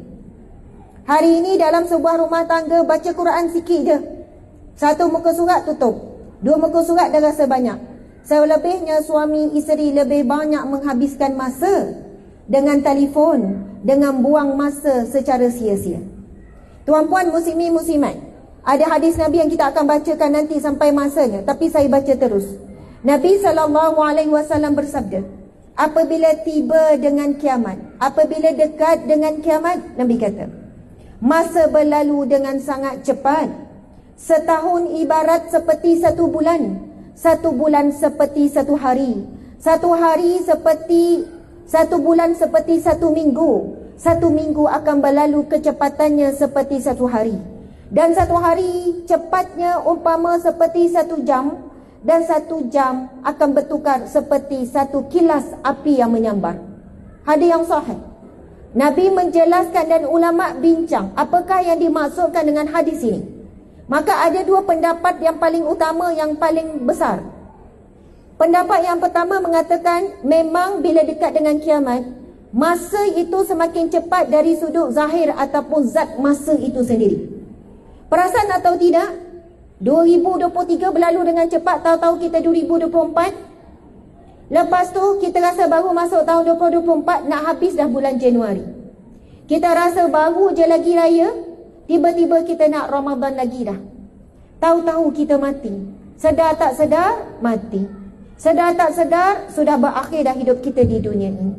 Hari ini dalam sebuah rumah tangga, baca Quran sikit je, 1 muka surat tutup, 2 muka surat dah rasa banyak. Selebihnya suami isteri lebih banyak menghabiskan masa dengan telefon, dengan buang masa secara sia-sia. Tuan-puan muslimin muslimat, ada hadis Nabi yang kita akan bacakan nanti sampai masanya, tapi saya baca terus. Nabi SAW bersabda, apabila tiba dengan kiamat, apabila dekat dengan kiamat, Nabi kata, masa berlalu dengan sangat cepat. Setahun ibarat seperti 1 bulan. 1 bulan seperti 1 hari. 1 hari seperti 1 bulan, seperti 1 minggu. 1 minggu akan berlalu kecepatannya seperti 1 hari. Dan 1 hari cepatnya umpama seperti 1 jam. dan 1 jam akan bertukar seperti satu kilas api yang menyambar. Hadis yang sahih. Nabi menjelaskan dan ulama bincang apakah yang dimaksudkan dengan hadis ini. Maka ada 2 pendapat yang paling utama, yang paling besar. Pendapat yang pertama mengatakan memang bila dekat dengan kiamat, masa itu semakin cepat dari sudut zahir ataupun zat masa itu sendiri. Perasan atau tidak, 2023 berlalu dengan cepat, tahu-tahu kita 2024. Lepas tu kita rasa baru masuk tahun 2024, nak habis dah bulan Januari. Kita rasa baru je lagi raya, tiba-tiba kita nak Ramadan lagi dah. Tahu-tahu kita mati. Sedar tak sedar, mati. Sedar tak sedar, sudah berakhir dah hidup kita di dunia ini.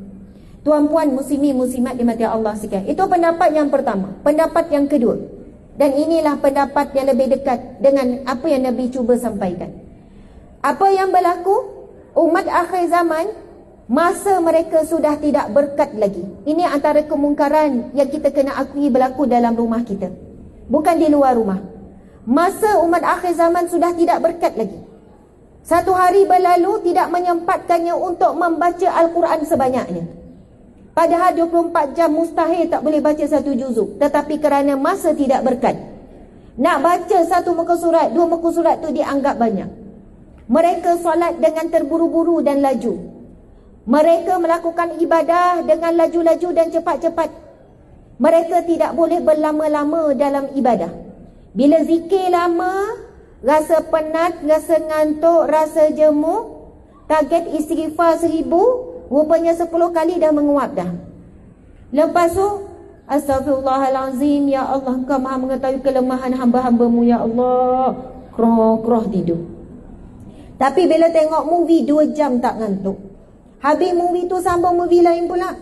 Tuan-puan muslimin muslimat dimati Allah sekalian. Itu pendapat yang pertama. Pendapat yang kedua, dan inilah pendapat yang lebih dekat dengan apa yang Nabi cuba sampaikan. Apa yang berlaku? Umat akhir zaman, masa mereka sudah tidak berkat lagi. Ini antara kemungkaran yang kita kena akui berlaku dalam rumah kita, bukan di luar rumah. Masa umat akhir zaman sudah tidak berkat lagi. Satu hari berlalu tidak menyempatkannya untuk membaca Al-Quran sebanyaknya. Padahal 24 jam mustahil tak boleh baca 1 juzuk. Tetapi kerana masa tidak berkat, nak baca 1 muka surat, 2 muka surat tu dianggap banyak. Mereka solat dengan terburu-buru dan laju. Mereka melakukan ibadah dengan laju-laju dan cepat-cepat. Mereka tidak boleh berlama-lama dalam ibadah. Bila zikir lama, rasa penat, rasa ngantuk, rasa jemu, target istighfar 1000, rupanya 10 kali dah menguap dah. Lepas tu, Astaghfirullahalazim, ya Allah, Engkau maha mengetahui kelemahan hamba-hambamu, ya Allah. Kroh-kroh tidur. Tapi bila tengok movie 2 jam tak ngantuk. Habis movie tu sambung movie lain pula.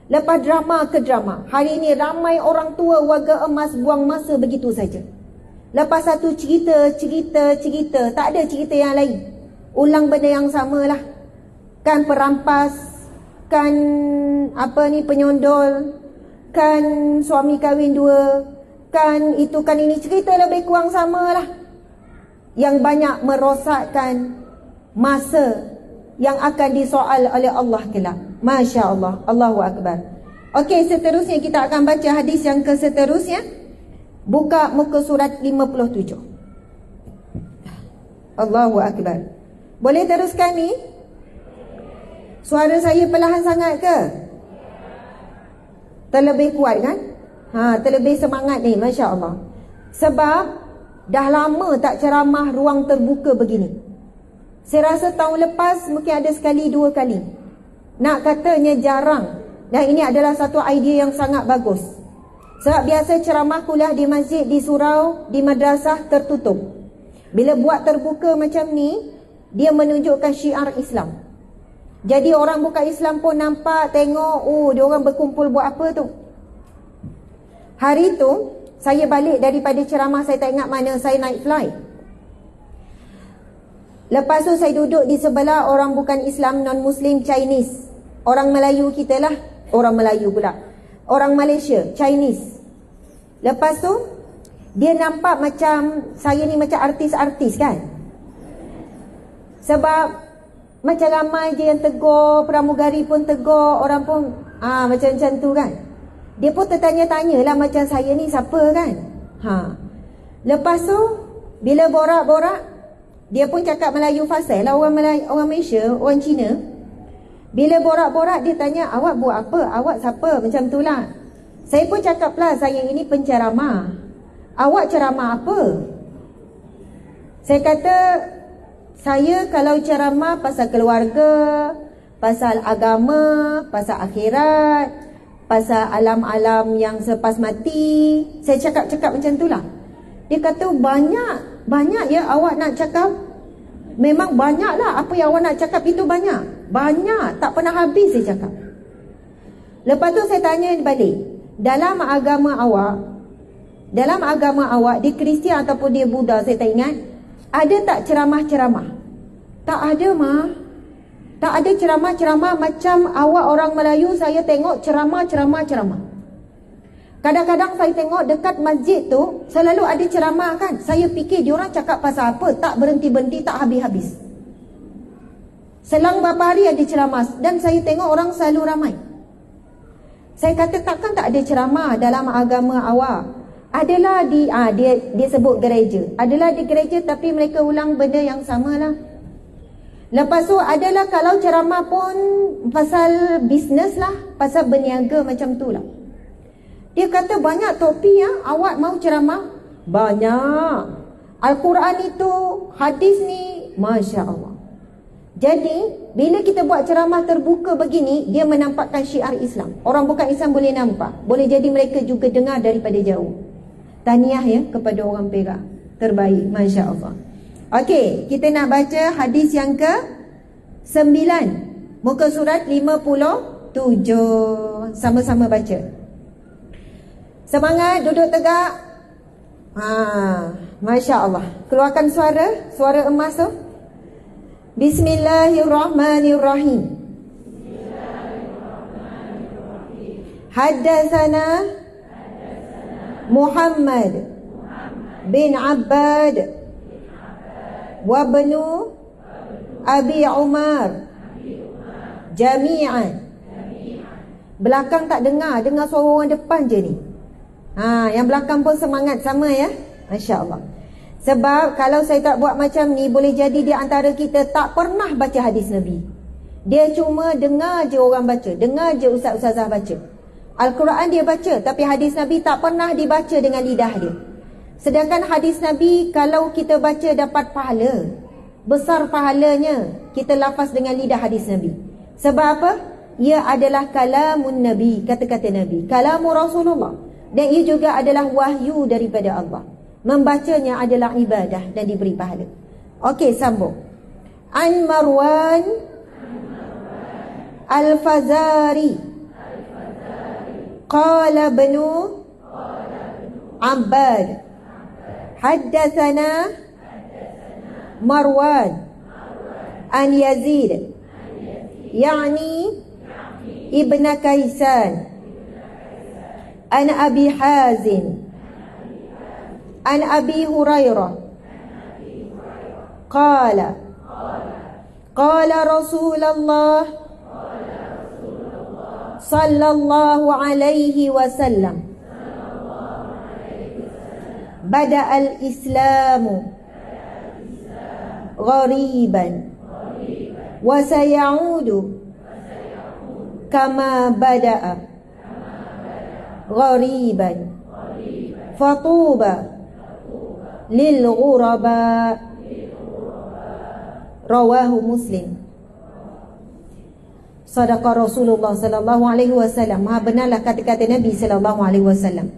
Lepas drama ke drama. Hari ini ramai orang tua warga emas buang masa begitu saja. Lepas satu cerita, tak ada cerita yang lain. Ulang benda yang sama lah. Kan perampas, kan penyondol, kan suami kahwin 2, kan itu kan ini, cerita lebih kurang sama lah. Yang banyak merosakkan masa yang akan disoal oleh Allah kelak. Masya Allah, Allahu Akbar. Okey, seterusnya kita akan baca hadis yang seterusnya. Buka muka surat 57. Allahu Akbar. Boleh teruskan ni? Suara saya perlahan sangat ke? Terlebih kuat kan? Terlebih semangat ni, Masya Allah. Sebab dah lama tak ceramah ruang terbuka begini. Saya rasa tahun lepas mungkin ada sekali 2 kali. Nak katanya jarang. Dan ini adalah satu idea yang sangat bagus. Sebab biasa ceramah kuliah di masjid, di surau, di madrasah tertutup. Bila buat terbuka macam ni, dia menunjukkan syiar Islam. Jadi orang bukan Islam pun nampak, tengok, dia orang berkumpul buat apa tu. Hari tu, saya balik daripada ceramah, saya tak ingat mana, saya naik flight. Lepas tu saya duduk di sebelah orang bukan Islam, non-Muslim, Chinese. Orang Melayu kita lah. Orang Melayu pula. Orang Malaysia, Chinese. Lepas tu, dia nampak macam, saya ni macam artis-artis kan. Sebab macam ramai je yang tegur, pramugari pun tegur, orang pun macam tu kan. Dia pun tertanya-tanya lah macam saya ni siapa kan. Lepas tu, bila borak-borak, dia pun cakap Melayu fasih lah, orang Malaysia, orang Cina. Bila borak-borak, dia tanya, awak buat apa? Awak siapa? Macam tu lah. Saya pun cakap lah, saya ini penceramah. Awak ceramah apa? Saya kata, saya kalau ceramah pasal keluarga, pasal agama, pasal akhirat, pasal alam-alam yang selepas mati. Saya cakap-cakap macam tu lah. Dia kata, banyak ya awak nak cakap. Memang banyak lah, apa yang awak nak cakap itu banyak. Banyak, tak pernah habis saya cakap. Lepas tu saya tanya balik, dalam agama awak, di Kristian ataupun di Buddha, saya tak ingat, ada tak ceramah-ceramah? Tak ada, Ma. Tak ada ceramah-ceramah macam awak orang Melayu. Saya tengok ceramah. Kadang-kadang saya tengok dekat masjid tu selalu ada ceramah kan. Saya fikir diorang cakap pasal apa, tak berhenti-berhenti, tak habis-habis. Selang beberapa hari ada ceramah dan saya tengok orang selalu ramai. Saya kata takkan tak ada ceramah dalam agama awak. Adalah dia sebut gereja. Adalah di gereja tapi mereka ulang benda yang samalah. Lepas tu adalah kalau ceramah pun pasal bisnes lah, pasal berniaga macam tu lah. Dia kata banyak topik awak mau ceramah. Banyak. Al-Quran itu, hadis ni, Masya Allah. Jadi, bila kita buat ceramah terbuka begini, dia menampakkan syiar Islam. Orang bukan Islam boleh nampak. Boleh jadi mereka juga dengar daripada jauh. Tahniah ya kepada orang Perak. Terbaik, Masya Allah. Okey, kita nak baca hadis yang ke-9. Muka surat 57. Sama-sama baca. Semangat, duduk tegak. Masya Allah. Keluarkan suara emas tu. Bismillahirrahmanirrahim. Haddatsana Muhammad bin Abbad wa ibnu Abi Umar jami'an. Belakang tak dengar suara orang depan je ni. Yang belakang pun semangat sama ya. Masya Allah. Sebab kalau saya tak buat macam ni, boleh jadi di antara kita tak pernah baca hadis Nabi. Dia cuma dengar je orang baca, dengar je ustaz-ustazah baca. Al-Quran dia baca, tapi hadis Nabi tak pernah dibaca dengan lidah dia. Sedangkan hadis Nabi kalau kita baca dapat pahala. Besar pahalanya kita lafaz dengan lidah hadis Nabi. Sebab apa? Ia adalah kalamun Nabi, kata-kata Nabi, kalamu Rasulullah. Dan ia juga adalah wahyu daripada Allah. Membacanya adalah ibadah dan diberi pahala. Okey, sambung. An Marwan Al-Fazari qala ibnu Abbad haddatsana Marwan an Yazid yani ibn Kaisan an Abi Hazim an Abi Hurairah qala Rasulullah sallallahu alaihi wasallam bada al-islamu ghariban wa sayaudu kama bada'a ghariban fatuba lil ghuraba. Rawahu Muslim. Sadaqa Rasulullah sallallahu alaihi wasallam. Maha benarlah kata-kata Nabi sallallahu alaihi wasallam.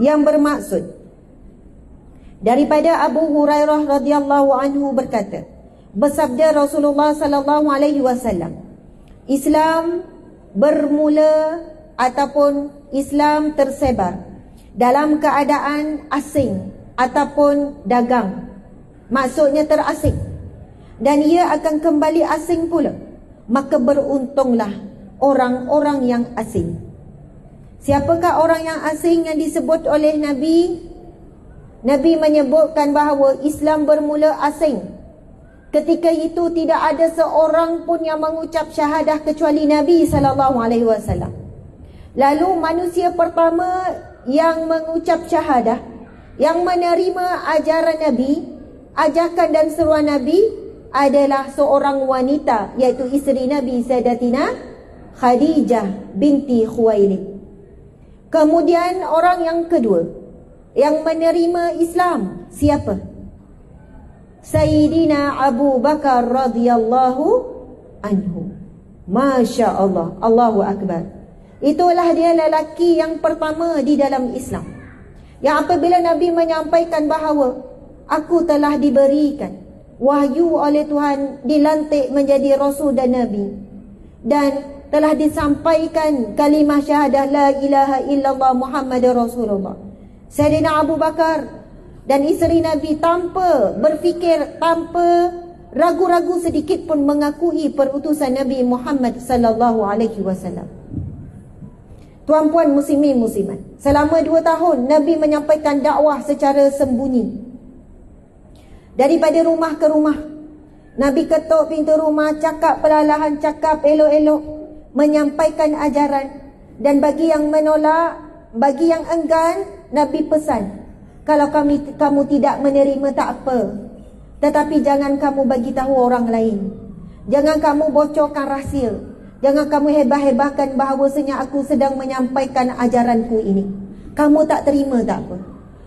Yang bermaksud daripada Abu Hurairah radhiyallahu anhu berkata, bersabda Rasulullah sallallahu alaihi wasallam, Islam bermula ataupun Islam tersebar dalam keadaan asing ataupun dagang. Maksudnya terasing. Dan ia akan kembali asing pula. Maka beruntunglah orang-orang yang asing. Siapakah orang yang asing yang disebut oleh Nabi? Nabi menyebutkan bahawa Islam bermula asing. Ketika itu tidak ada seorang pun yang mengucap syahadah kecuali Nabi SAW. Lalu manusia pertama yang mengucap syahadah, yang menerima ajaran Nabi, ajakan dan seruan Nabi, adalah seorang wanita, iaitu isteri Nabi Sayyidatina Khadijah binti Khuwailid. Kemudian orang yang kedua yang menerima Islam, siapa? Sayyidina Abu Bakar radhiyallahu anhu. Masya Allah, Allahu Akbar. Itulah dia lelaki yang pertama di dalam Islam, yang apabila Nabi menyampaikan bahawa aku telah diberikan wahyu oleh Tuhan, dilantik menjadi Rasul dan Nabi, dan telah disampaikan kalimah syahadah la ilaha illallah Muhammadur Rasulullah. Sayyidina Abu Bakar dan isteri Nabi tanpa berfikir, tanpa ragu-ragu sedikit pun mengakui perutusan Nabi Muhammad sallallahu alaihi wasallam. Tuan-puan muslimin muslimat, selama 2 tahun Nabi menyampaikan dakwah secara sembunyi, daripada rumah ke rumah. Nabi ketuk pintu rumah, cakap perlahan, cakap elok-elok, menyampaikan ajaran. Dan bagi yang menolak, bagi yang enggan, Nabi pesan, kalau kamu tidak menerima tak apa, tetapi jangan kamu bagi tahu orang lain. Jangan kamu bocorkan rahsia. Jangan kamu hebah-hebahkan bahawasanya aku sedang menyampaikan ajaranku ini. Kamu tak terima tak apa.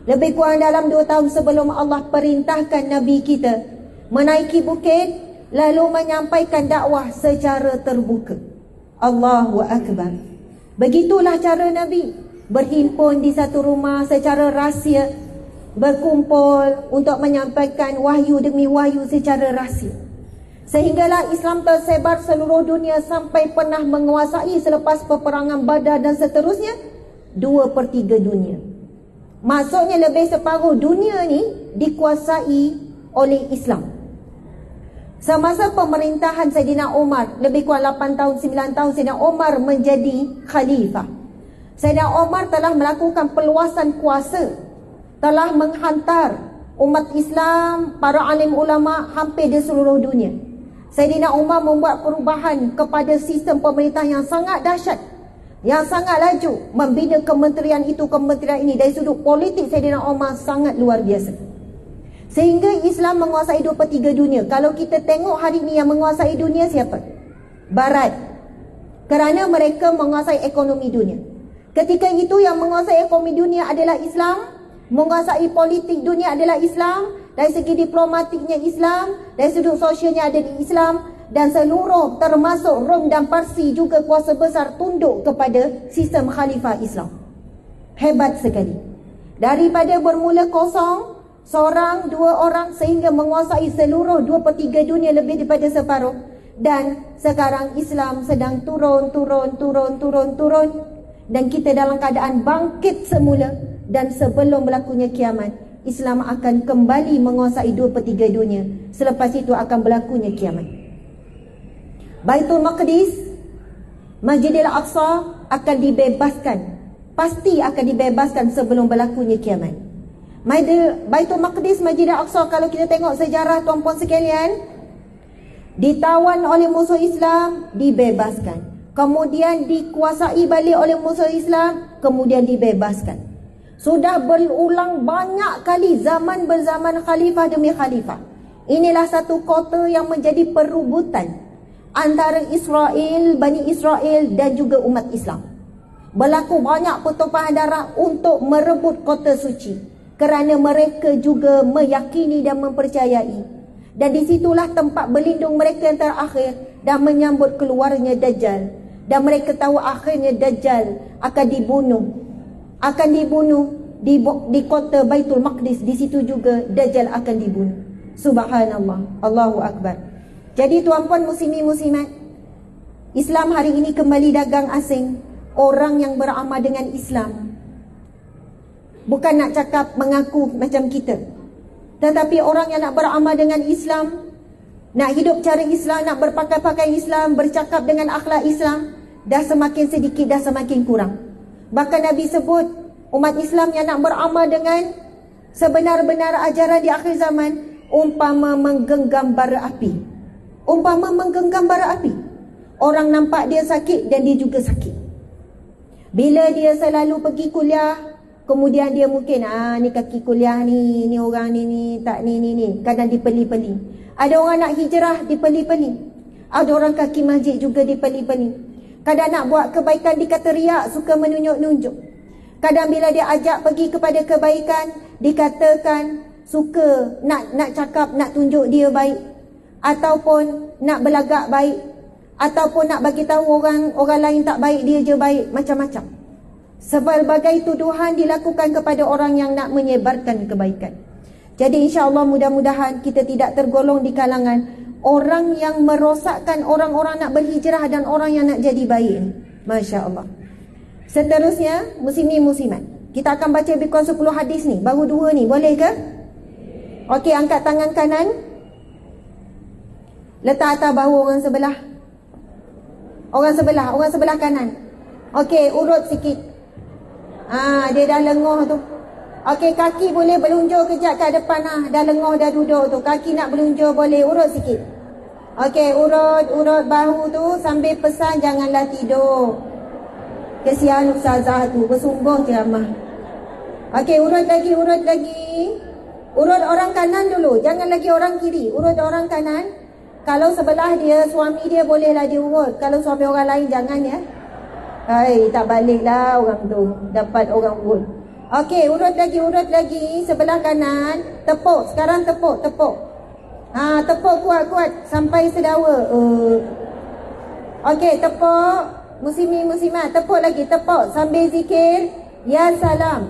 Lebih kurang dalam 2 tahun sebelum Allah perintahkan Nabi kita menaiki bukit, lalu menyampaikan dakwah secara terbuka. Allahu Akbar. Begitulah cara Nabi berhimpun di satu rumah secara rahsia, berkumpul untuk menyampaikan wahyu demi wahyu secara rahsia. Sehinggalah Islam tersebar seluruh dunia sampai pernah menguasai selepas peperangan Badar dan seterusnya 2/3 dunia. Maksudnya lebih separuh dunia ni dikuasai oleh Islam. Semasa pemerintahan Saidina Umar, lebih kurang 8 tahun, 9 tahun, Saidina Umar menjadi khalifah. Saidina Umar telah melakukan perluasan kuasa, telah menghantar umat Islam, para alim ulama hampir di seluruh dunia. Saidina Umar membuat perubahan kepada sistem pemerintah yang sangat dahsyat, yang sangat laju, membina kementerian itu, kementerian ini. Dari sudut politik, Saidina Umar sangat luar biasa. Sehingga Islam menguasai 2/3 dunia. Kalau kita tengok hari ini yang menguasai dunia siapa? Barat. Kerana mereka menguasai ekonomi dunia. Ketika itu yang menguasai ekonomi dunia adalah Islam, menguasai politik dunia adalah Islam, dari segi diplomatiknya Islam, dari sudut sosialnya ada di Islam, dan seluruh termasuk Rom dan Parsi juga kuasa besar tunduk kepada sistem khalifah Islam. Hebat sekali. Daripada bermula kosong, seorang, 2 orang, sehingga menguasai seluruh 2/3 dunia, lebih daripada separuh. Dan sekarang Islam sedang turun. Dan kita dalam keadaan bangkit semula. Dan sebelum berlakunya kiamat, Islam akan kembali menguasai 2/3 dunia. Selepas itu akan berlakunya kiamat. Baitul Maqdis, Masjidil Aqsa akan dibebaskan. Pasti akan dibebaskan sebelum berlakunya kiamat. Baitul Maqdis, Masjidil Aqsa, kalau kita tengok sejarah tuan-puan sekalian, ditawan oleh musuh Islam, dibebaskan. Kemudian dikuasai balik oleh musuh Islam, kemudian dibebaskan. Sudah berulang banyak kali zaman berzaman khalifah demi khalifah. Inilah satu kota yang menjadi perebutan antara Israel, Bani Israel dan juga umat Islam. Berlaku banyak pertumpahan darah untuk merebut kota suci, kerana mereka juga meyakini dan mempercayai. Dan disitulah tempat berlindung mereka yang terakhir dan menyambut keluarnya Dajjal. Dan mereka tahu akhirnya Dajjal akan dibunuh. Di kota Baitul Maqdis. Di situ juga Dajjal akan dibunuh. Subhanallah, Allahu Akbar. Jadi tuan-puan muslimin muslimat, Islam hari ini kembali dagang asing. Orang yang beramal dengan Islam, bukan nak cakap mengaku macam kita, tetapi orang yang nak beramal dengan Islam, nak hidup cara Islam, nak berpakai-pakai Islam, bercakap dengan akhlak Islam, dah semakin sedikit, dah semakin kurang. Bahkan Nabi sebut umat Islam yang nak beramal dengan sebenar-benar ajaran di akhir zaman, umpama menggenggam bara api. Umpama menggenggam bara api. Orang nampak dia sakit dan dia juga sakit. Bila dia selalu pergi kuliah, kemudian dia mungkin ni kaki kuliah ni orang ni tak ni. Kadang dipeli-peli. Ada orang nak hijrah, dipeli-peli. Ada orang kaki masjid juga dipeli-peli. Kadang nak buat kebaikan dikata riak, suka menunjuk-nunjuk. Kadang bila dia ajak pergi kepada kebaikan, dikatakan suka nak cakap, nak tunjuk dia baik, ataupun nak berlagak baik, ataupun nak bagi tahu orang lain tak baik, dia je baik, macam-macam. Sebagai tuduhan dilakukan kepada orang yang nak menyebarkan kebaikan. Jadi insya-Allah mudah-mudahan kita tidak tergolong di kalangan orang yang merosakkan orang-orang nak berhijrah dan orang yang nak jadi baik ni. Masya-Allah. Seterusnya, muslimin muslimat, kita akan baca lebih kurang 10 hadis ni. Baru 2 ni, boleh ke? Okey, angkat tangan kanan. Letak atas bahu orang sebelah. Orang sebelah kanan. Okey, urut sikit. Dia dah lengoh tu. Okey, kaki boleh berlunjur kejap ke depan. Dah lengoh, dah duduk tu. Kaki nak berlunjur boleh, urut sikit. Okey, urut bahu tu sambil pesan janganlah tidur. Kesian ustazah tu, bersungguh ceramah. Okey, urut lagi. Urut orang kanan dulu, jangan lagi orang kiri. Urut orang kanan. Kalau sebelah dia, suami dia bolehlah dia urut. Kalau suami orang lain jangan ya. Hai, tak baliklah orang tu dapat orang urut. Okey, urut lagi sebelah kanan. Tepuk, sekarang tepuk. Tepuk kuat sampai sedawa. Okey, tepuk. Muslimat, tepuk lagi, tepuk sambil zikir. Ya salam.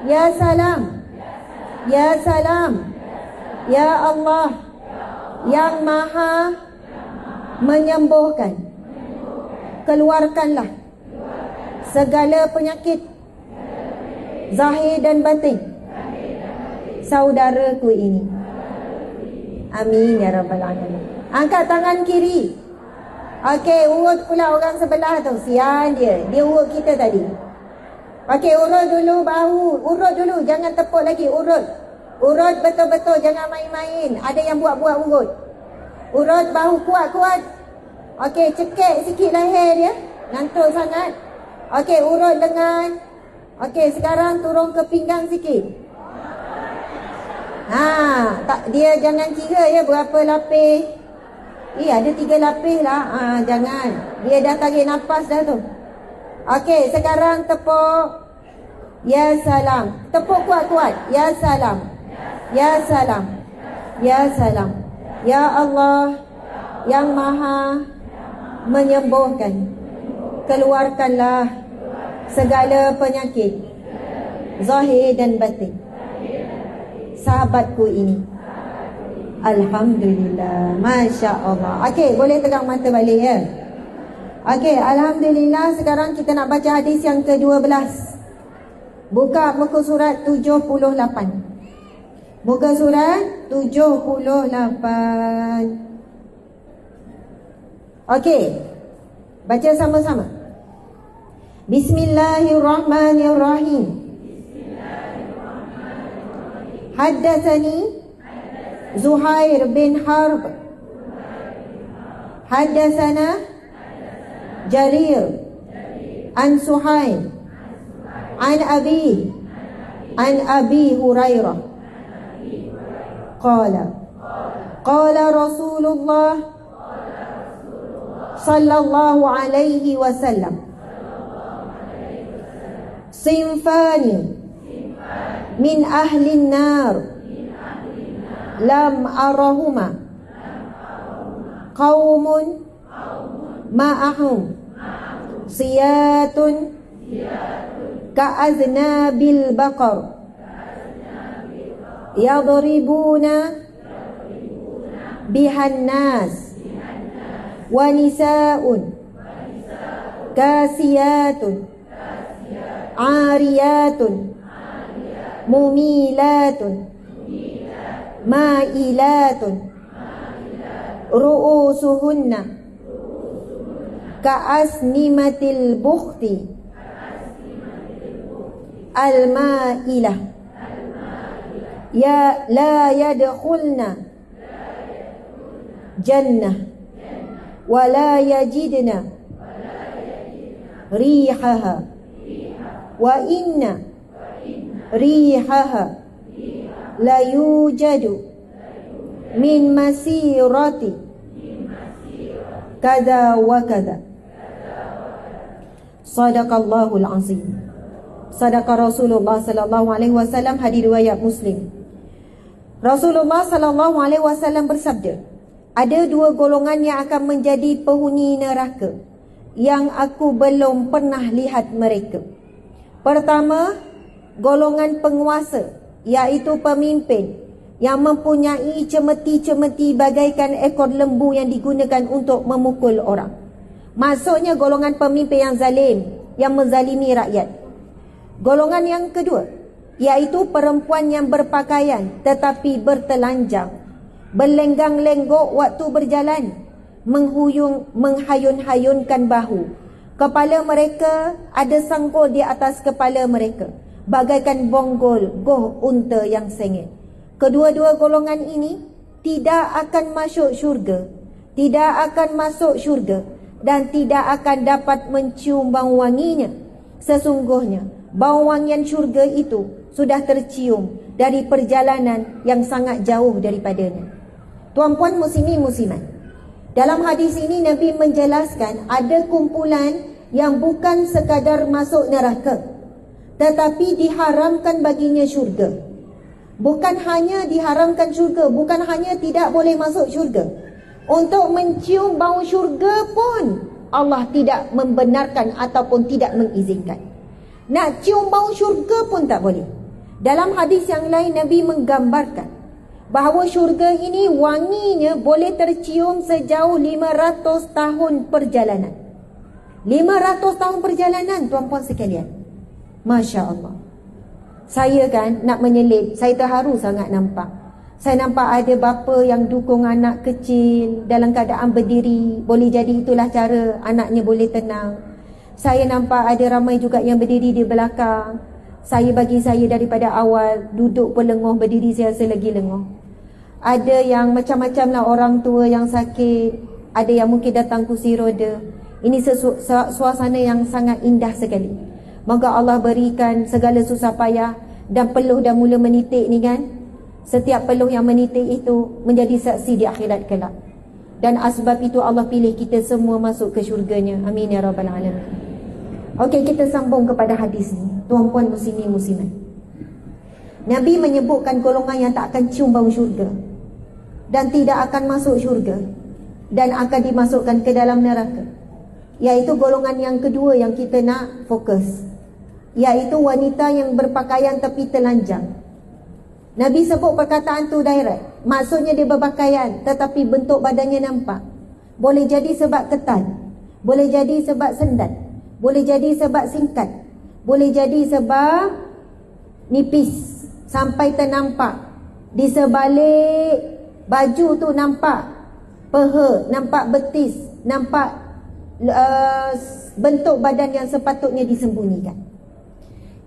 Ya salam. Ya salam. Ya Allah yang maha menyembuhkan, keluarkanlah segala penyakit zahir dan batin saudaraku ini. Amin ya rabbal alamin. Angkat tangan kiri. Okey, urut pula orang sebelah tu. Sian dia urut kita tadi. Okey, urut dulu bahu. Urut dulu, jangan tepuk lagi. Urut betul-betul, jangan main-main. Ada yang buat-buat urut. Urut bahu kuat-kuat. Okey, cekik sikit leher dia. Ngantuk sangat. Okey, urut lengan. Okey, sekarang turun ke pinggang sikit. Dia jangan kira ya berapa lapis. Ada 3 lapis lah. Jangan. Dia dah tarik nafas dah tu. Okey, sekarang tepuk. Ya salam. Tepuk kuat-kuat. Ya salam. Ya salam. Ya salam. Ya Allah yang maha menyembuhkan, keluarkanlah segala penyakit zahir dan batin sahabatku ini. Alhamdulillah. Masya Allah. Okey, boleh tegang mata balik ya. Okey, Alhamdulillah. Sekarang kita nak baca hadis yang ke-12. Buka muka surat 78. Muka surat 78. Okey, baca sama-sama. Bismillahirrahmanirrahim. Haddatsani Zuhair bin Harb. Haddatsana Jarir an Suhail an Abi Hurairah qala Rasulullah sallallahu alaihi wasallam sinfani min ahli an-nar lam arahuma qaumun ma'ahum siyatun ka'aznabil baqar yadribuna bihan nas wa nisaun kasiyatun ariyatun mumilatun ma'ilatun ru'usuhunna ka'asnimatil bukhti al-ma'ilah ya la yadkhulna jannah wa la yajidna rihaha wa inna rihaha la yujadu min masirati kada wa kada. Sadaqallahul azim. Sadaqa Rasulullah sallallahu alaihi wasallam. Hadis riwayat Muslim. Rasulullah sallallahu alaihi wasallam bersabda, ada 2 golongan yang akan menjadi penghuni neraka yang aku belum pernah lihat mereka. Pertama, golongan penguasa, iaitu pemimpin yang mempunyai cemeti-cemeti bagaikan ekor lembu yang digunakan untuk memukul orang. Maksudnya golongan pemimpin yang zalim, yang menzalimi rakyat. Golongan yang kedua, iaitu perempuan yang berpakaian tetapi bertelanjang, berlenggang-lenggok waktu berjalan, menghayun-hayunkan bahu. Kepala mereka ada sanggul di atas kepala mereka, bagaikan bonggol goh unta yang sengit. Kedua-dua golongan ini tidak akan masuk syurga, tidak akan masuk syurga, dan tidak akan dapat mencium bau wanginya. Sesungguhnya bau wangian syurga itu sudah tercium dari perjalanan yang sangat jauh daripadanya. Tuan-puan muslimin muslimat, dalam hadis ini Nabi menjelaskan ada kumpulan yang bukan sekadar masuk neraka, tetapi diharamkan baginya syurga. Bukan hanya diharamkan syurga, bukan hanya tidak boleh masuk syurga, untuk mencium bau syurga pun Allah tidak membenarkan ataupun tidak mengizinkan. Nak cium bau syurga pun tak boleh. Dalam hadis yang lain Nabi menggambarkan bahawa syurga ini wanginya boleh tercium sejauh 500 tahun perjalanan. 500 tahun perjalanan, tuan-puan sekalian. Masya Allah. Saya kan nak menyelip, saya terharu sangat nampak. Saya nampak ada bapa yang dukung anak kecil dalam keadaan berdiri. Boleh jadi itulah cara anaknya boleh tenang. Saya nampak ada ramai juga yang berdiri di belakang. Bagi saya daripada awal, duduk pun lengoh, berdiri saya rasa lagi lengoh. Ada yang macam-macam lah orang tua yang sakit. Ada yang mungkin datang kursi roda. Ini suasana yang sangat indah sekali. Moga Allah berikan segala susah payah dan peluh dah mula menitik ni kan. Setiap peluh yang menitik itu menjadi saksi di akhirat kelak. Dan asbab itu Allah pilih kita semua masuk ke syurganya. Amin ya rabbal alamin. Okey, kita sambung kepada hadis ni. Tuan-puan muslimin muslimat, Nabi menyebutkan golongan yang tak akan cium bau syurga dan tidak akan masuk syurga dan akan dimasukkan ke dalam neraka, iaitu golongan yang kedua yang kita nak fokus, iaitu wanita yang berpakaian tapi telanjang. Nabi sebut perkataan tu direct. Maksudnya dia berpakaian tetapi bentuk badannya nampak. Boleh jadi sebab ketat, boleh jadi sebab sendat, boleh jadi sebab singkat, boleh jadi sebab nipis sampai ternampak. Di sebalik baju tu nampak peha, nampak betis, nampak bentuk badan yang sepatutnya disembunyikan.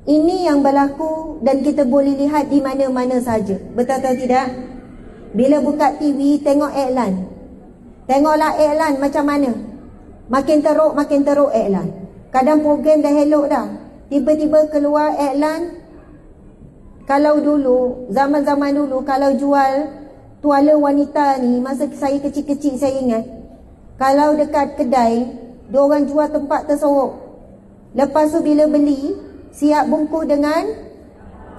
Ini yang berlaku dan kita boleh lihat di mana-mana saja. Betul atau tidak? Bila buka TV tengok iklan, tengoklah iklan macam mana. Makin teruk iklan. Kadang program dah elok dah, tiba-tiba keluar iklan. Kalau dulu, zaman-zaman dulu, kalau jual tuala wanita ni, masa saya kecil-kecil saya ingat, kalau dekat kedai diorang jual tempat tersorok. Lepas tu bila beli, siap bungkus dengan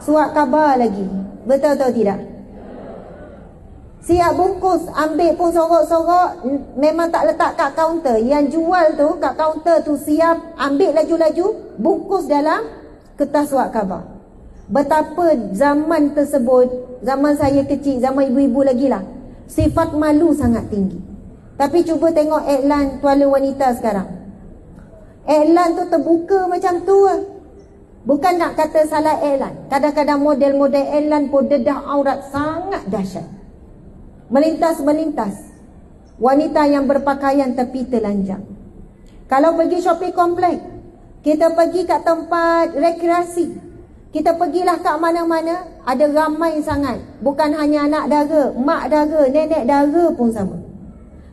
surat khabar lagi. Betul atau tidak? Siap bungkus, ambil pun sorok-sorok, memang tak letak kat kaunter. Yang jual tu kat kaunter tu siap ambil laju-laju, bungkus dalam kertas surat khabar. Betapa zaman tersebut, zaman saya kecil, zaman ibu-ibu lagi lah, sifat malu sangat tinggi. Tapi cuba tengok iklan tuala wanita sekarang. Iklan tu terbuka macam tu lah. Bukan nak kata salah iklan, kadang-kadang model-model iklan pun dedah aurat sangat dahsyat. Melintas-melintas wanita yang berpakaian tapi telanjang. Kalau pergi shopping komplek, kita pergi kat tempat rekreasi, kita pergilah kat mana-mana, ada ramai sangat. Bukan hanya anak dara, mak dara, nenek dara pun sama.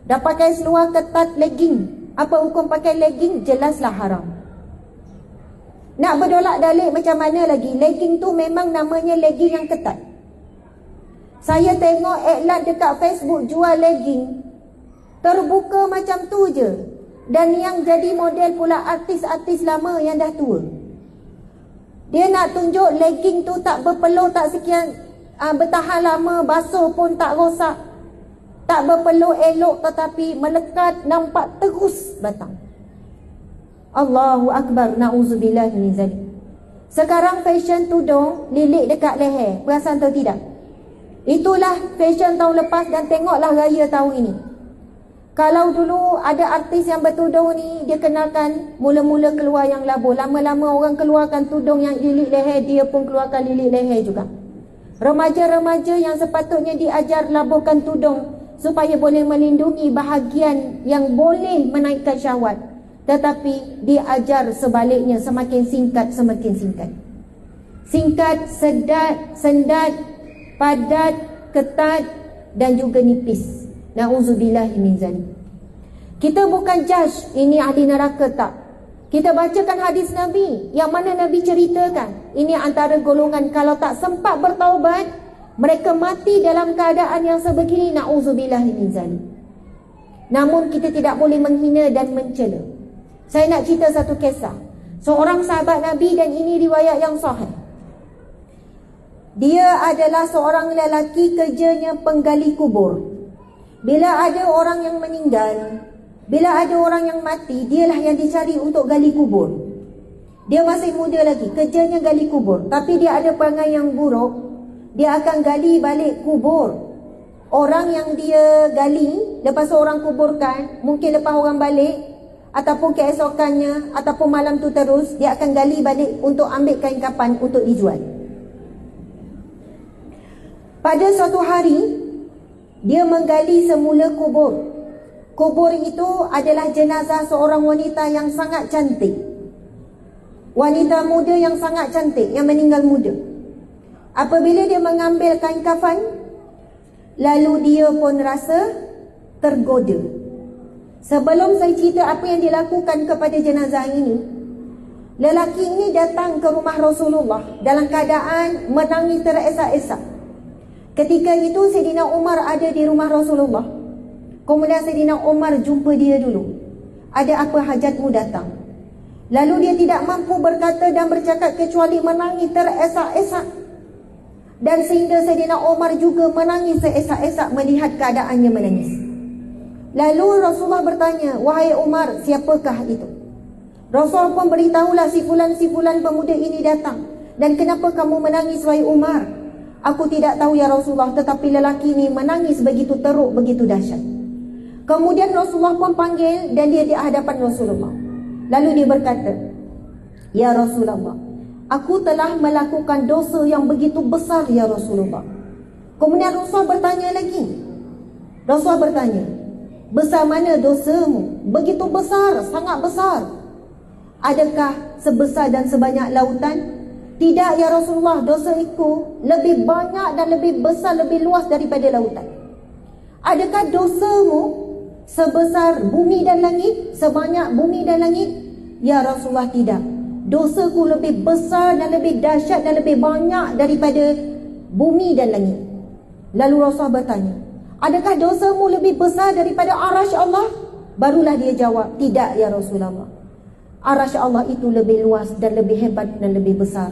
Dah pakai seluar ketat, legging. Apa hukum pakai legging? Jelaslah haram. Nak berdolak dalik macam mana lagi? Legging tu memang namanya legging yang ketat. Saya tengok iklan dekat Facebook jual legging, terbuka macam tu je. Dan yang jadi model pula artis-artis lama yang dah tua. Dia nak tunjuk legging tu tak berpeluh, tak sekian, bertahan lama, basuh pun tak rosak, tak berpeluh elok, tetapi melekat, nampak terus batang. Allahu Akbar, na'udzubillah min zalik. Sekarang fashion tudung lilit dekat leher, perasan atau tidak? Itulah fashion tahun lepas dan tengoklah raya tahun ini. Kalau dulu ada artis yang bertudung ni, dia kenalkan mula-mula keluar yang labuh. Lama-lama orang keluarkan tudung yang lilit leher, dia pun keluarkan lilit leher juga. Remaja-remaja yang sepatutnya diajar labuhkan tudung supaya boleh melindungi bahagian yang boleh menaikkan syahwat, tetapi diajar sebaliknya, semakin singkat semakin singkat. Singkat, sedat, sendat, padat, ketat, dan juga nipis. Na'udzubillahi min zalik. Kita bukan judge ini ahli neraka tak. Kita bacakan hadis Nabi yang mana Nabi ceritakan ini antara golongan kalau tak sempat bertaubat, mereka mati dalam keadaan yang sebegini. Na'udzubillahi min zalik. Namun kita tidak boleh menghina dan mencela. Saya nak cerita satu kisah. Seorang sahabat Nabi, dan ini riwayat yang sahih. Dia adalah seorang lelaki, kerjanya penggali kubur. Bila ada orang yang meninggal, bila ada orang yang mati, dialah yang dicari untuk gali kubur. Dia masih muda lagi, kerjanya gali kubur. Tapi dia ada perangai yang buruk. Dia akan gali balik kubur orang yang dia gali. Lepas orang kuburkan, mungkin lepas orang balik, ataupun keesokannya, ataupun malam tu terus, dia akan gali balik untuk ambil kain kafan untuk dijual. Pada suatu hari, dia menggali semula kubur. Kubur itu adalah jenazah seorang wanita yang sangat cantik. Wanita muda yang sangat cantik, yang meninggal muda. Apabila dia mengambil kain kafan, lalu dia pun rasa tergoda. Sebelum saya cerita apa yang dilakukan kepada jenazah ini, lelaki ini datang ke rumah Rasulullah dalam keadaan menangis teresak-esak. Ketika itu Sayyidina Umar ada di rumah Rasulullah. Kemudian Sayyidina Umar jumpa dia dulu. Ada apa hajatmu datang? Lalu dia tidak mampu berkata dan bercakap kecuali menangis teresak-esak. Dan sehingga Sayyidina Umar juga menangis seesak-esak melihat keadaannya menangis. Lalu Rasulullah bertanya, wahai Umar, siapakah itu? Rasulullah pun beritahulah si fulan pemuda ini datang. Dan kenapa kamu menangis wahai Umar? Aku tidak tahu ya Rasulullah, tetapi lelaki ini menangis begitu teruk, begitu dahsyat. Kemudian Rasulullah pun panggil dan dia di hadapan Rasulullah. Lalu dia berkata, ya Rasulullah, aku telah melakukan dosa yang begitu besar ya Rasulullah. Kemudian Rasulullah bertanya lagi. Rasulullah bertanya, besar mana dosamu? Begitu besar, sangat besar. Adakah sebesar dan sebanyak lautan? Tidak ya Rasulullah, dosa itu lebih banyak dan lebih besar, lebih luas daripada lautan. Adakah dosamu sebesar bumi dan langit, sebanyak bumi dan langit? Ya Rasulullah, tidak. Dosaku lebih besar dan lebih dahsyat dan lebih banyak daripada bumi dan langit. Lalu Rasulullah bertanya, adakah dosamu lebih besar daripada arasy Allah? Barulah dia jawab, tidak ya Rasulullah. Arasy Allah itu lebih luas dan lebih hebat dan lebih besar.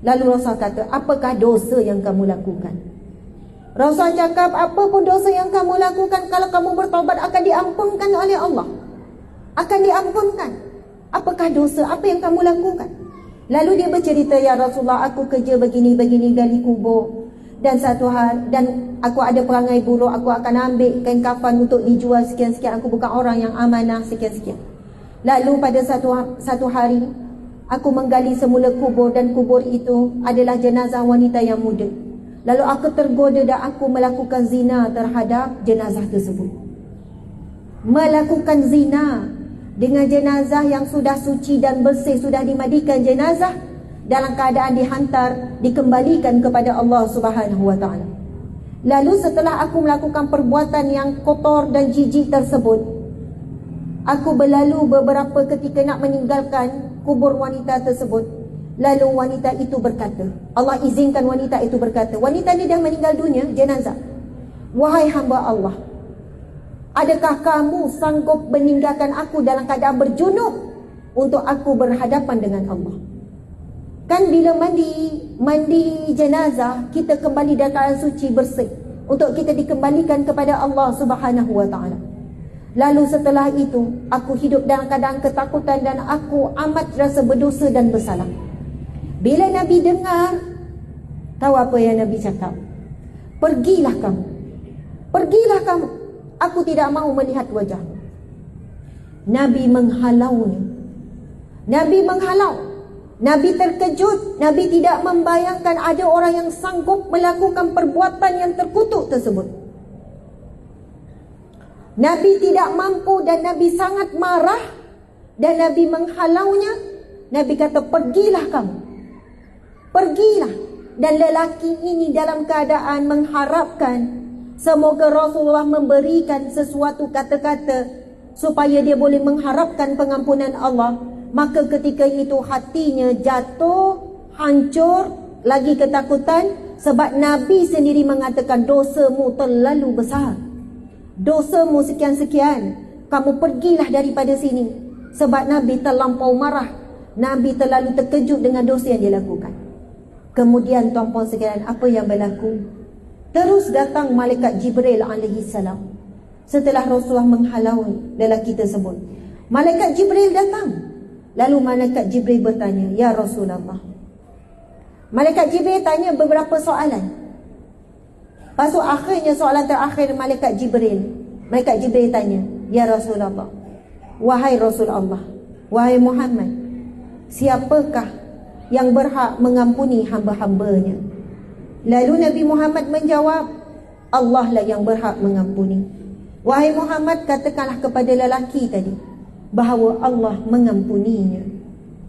Lalu Rasulullah kata, apakah dosa yang kamu lakukan? Rasulullah cakap, apapun dosa yang kamu lakukan, kalau kamu bertaubat akan diampunkan oleh Allah. Akan diampunkan. Apakah dosa? Apa yang kamu lakukan? Lalu dia bercerita, ya Rasulullah, aku kerja begini-begini gali kubur. Dan satu hari, dan aku ada perangai buruk, aku akan ambil kain kafan untuk dijual sekian-sekian. Aku bukan orang yang amanah sekian-sekian. Lalu pada satu hari, aku menggali semula kubur, dan kubur itu adalah jenazah wanita yang muda. Lalu aku tergoda dan aku melakukan zina terhadap jenazah tersebut. Melakukan zina dengan jenazah yang sudah suci dan bersih, sudah dimandikan jenazah, dalam keadaan dihantar, dikembalikan kepada Allah Subhanahu wa taala. Lalu setelah aku melakukan perbuatan yang kotor dan jijik tersebut, aku berlalu beberapa ketika nak meninggalkan kubur wanita tersebut. Lalu wanita itu berkata, Allah izinkan wanita itu berkata, wanita ini dah meninggal dunia, jenazah. Wahai hamba Allah, adakah kamu sanggup meninggalkan aku dalam keadaan berjunub untuk aku berhadapan dengan Allah? Kan bila mandi jenazah, kita kembali dalam keadaan suci bersih untuk kita dikembalikan kepada Allah Subhanahu wa taala. Lalu setelah itu, aku hidup dalam keadaan ketakutan dan aku amat rasa berdosa dan bersalah. Bila Nabi dengar, tahu apa yang Nabi cakap? Pergilah kamu. Pergilah kamu. Aku tidak mahu melihat wajahmu. Nabi menghalaunya. Nabi menghalau. Nabi terkejut. Nabi tidak membayangkan ada orang yang sanggup melakukan perbuatan yang terkutuk tersebut. Nabi tidak mampu dan Nabi sangat marah. Dan Nabi menghalaunya. Nabi kata, pergilah kamu. Pergilah. Dan lelaki ini dalam keadaan mengharapkan Semoga Rasulullah memberikan sesuatu kata-kata supaya dia boleh mengharapkan pengampunan Allah. Maka ketika itu hatinya jatuh, hancur, lagi ketakutan. Sebab Nabi sendiri mengatakan, dosamu terlalu besar, dosamu sekian-sekian, kamu pergilah daripada sini. Sebab Nabi terlampau marah, Nabi terlalu terkejut dengan dosa yang dia lakukan. Kemudian tuan-puan sekalian, apa yang berlaku? Terus datang malaikat Jibril alaihi salam. Setelah Rasulullah menghalau lelaki tersebut, malaikat Jibril datang. Lalu malaikat Jibril bertanya, ya Rasulullah. Malaikat Jibril tanya beberapa soalan. Lepas tu akhirnya soalan terakhir malaikat Jibril. Malaikat Jibril tanya, ya Rasulullah, wahai Rasulullah, wahai Muhammad, siapakah yang berhak mengampuni hamba-hambanya? Lalu Nabi Muhammad menjawab, Allah lah yang berhak mengampuni. Wahai Muhammad, katakanlah kepada lelaki tadi bahawa Allah mengampuninya.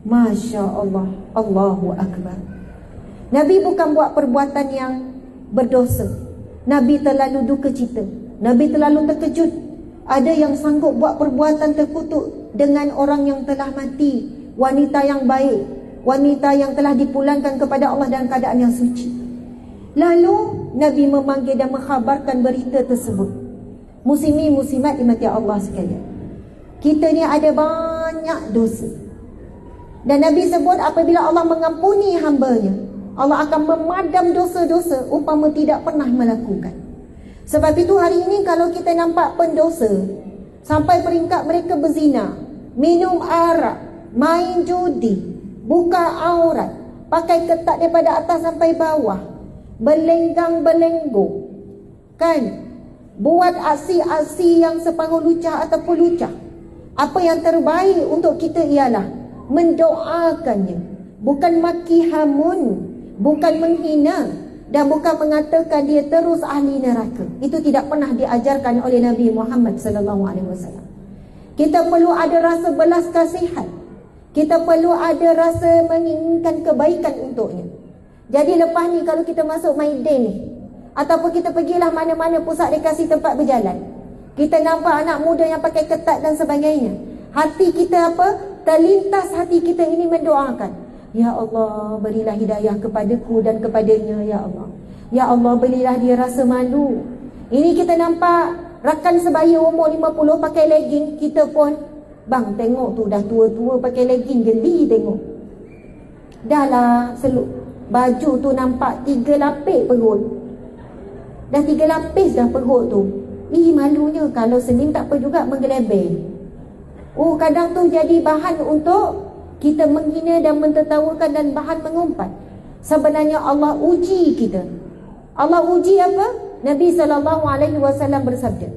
Masya Allah, Allahu Akbar. Nabi bukan buat perbuatan yang berdosa. Nabi terlalu duka cita, Nabi terlalu terkejut. Ada yang sanggup buat perbuatan terkutuk dengan orang yang telah mati, wanita yang baik, wanita yang telah dipulangkan kepada Allah dalam keadaan yang suci. Lalu Nabi memanggil dan mengkhabarkan berita tersebut. Muslimin muslimat dimati Allah sekalian, kita ni ada banyak dosa. Dan Nabi sebut apabila Allah mengampuni hambanya, Allah akan memadam dosa-dosa umpama tidak pernah melakukan. Sebab itu hari ini kalau kita nampak pendosa sampai peringkat mereka berzina, minum arak, main judi, buka aurat, pakai ketat daripada atas sampai bawah, berlenggang-belenggok, kan, buat aksi-aksi yang separuh lucah ataupun lucah. Apa yang terbaik untuk kita ialah mendoakannya, bukan maki hamun, bukan menghina, dan bukan mengatakan dia terus ahli neraka. Itu tidak pernah diajarkan oleh Nabi Muhammad SAW. Kita perlu ada rasa belas kasihan, kita perlu ada rasa menginginkan kebaikan untuknya. Jadi lepas ni kalau kita masuk Maiden ni, ataupun kita pergilah mana-mana pusat rekreasi tempat berjalan, kita nampak anak muda yang pakai ketat dan sebagainya, hati kita apa? Terlintas hati kita ini mendoakan, ya Allah, berilah hidayah kepadaku dan kepadanya, ya Allah. Ya Allah, berilah dia rasa malu. Ini kita nampak rakan sebaya umur 50 pakai legging, kita pun, bang tengok tu dah tua-tua pakai legging, geli tengok. Dah lah, baju tu nampak 3 lapis perut. Dah 3 lapis dah perut tu. Malunya, kalau Senin tak apa juga menggelebel. Kadang tu jadi bahan untuk kita menghina dan mentertawakan dan bahan mengumpat. Sebenarnya Allah uji kita. Allah uji apa? Nabi SAW bersabda,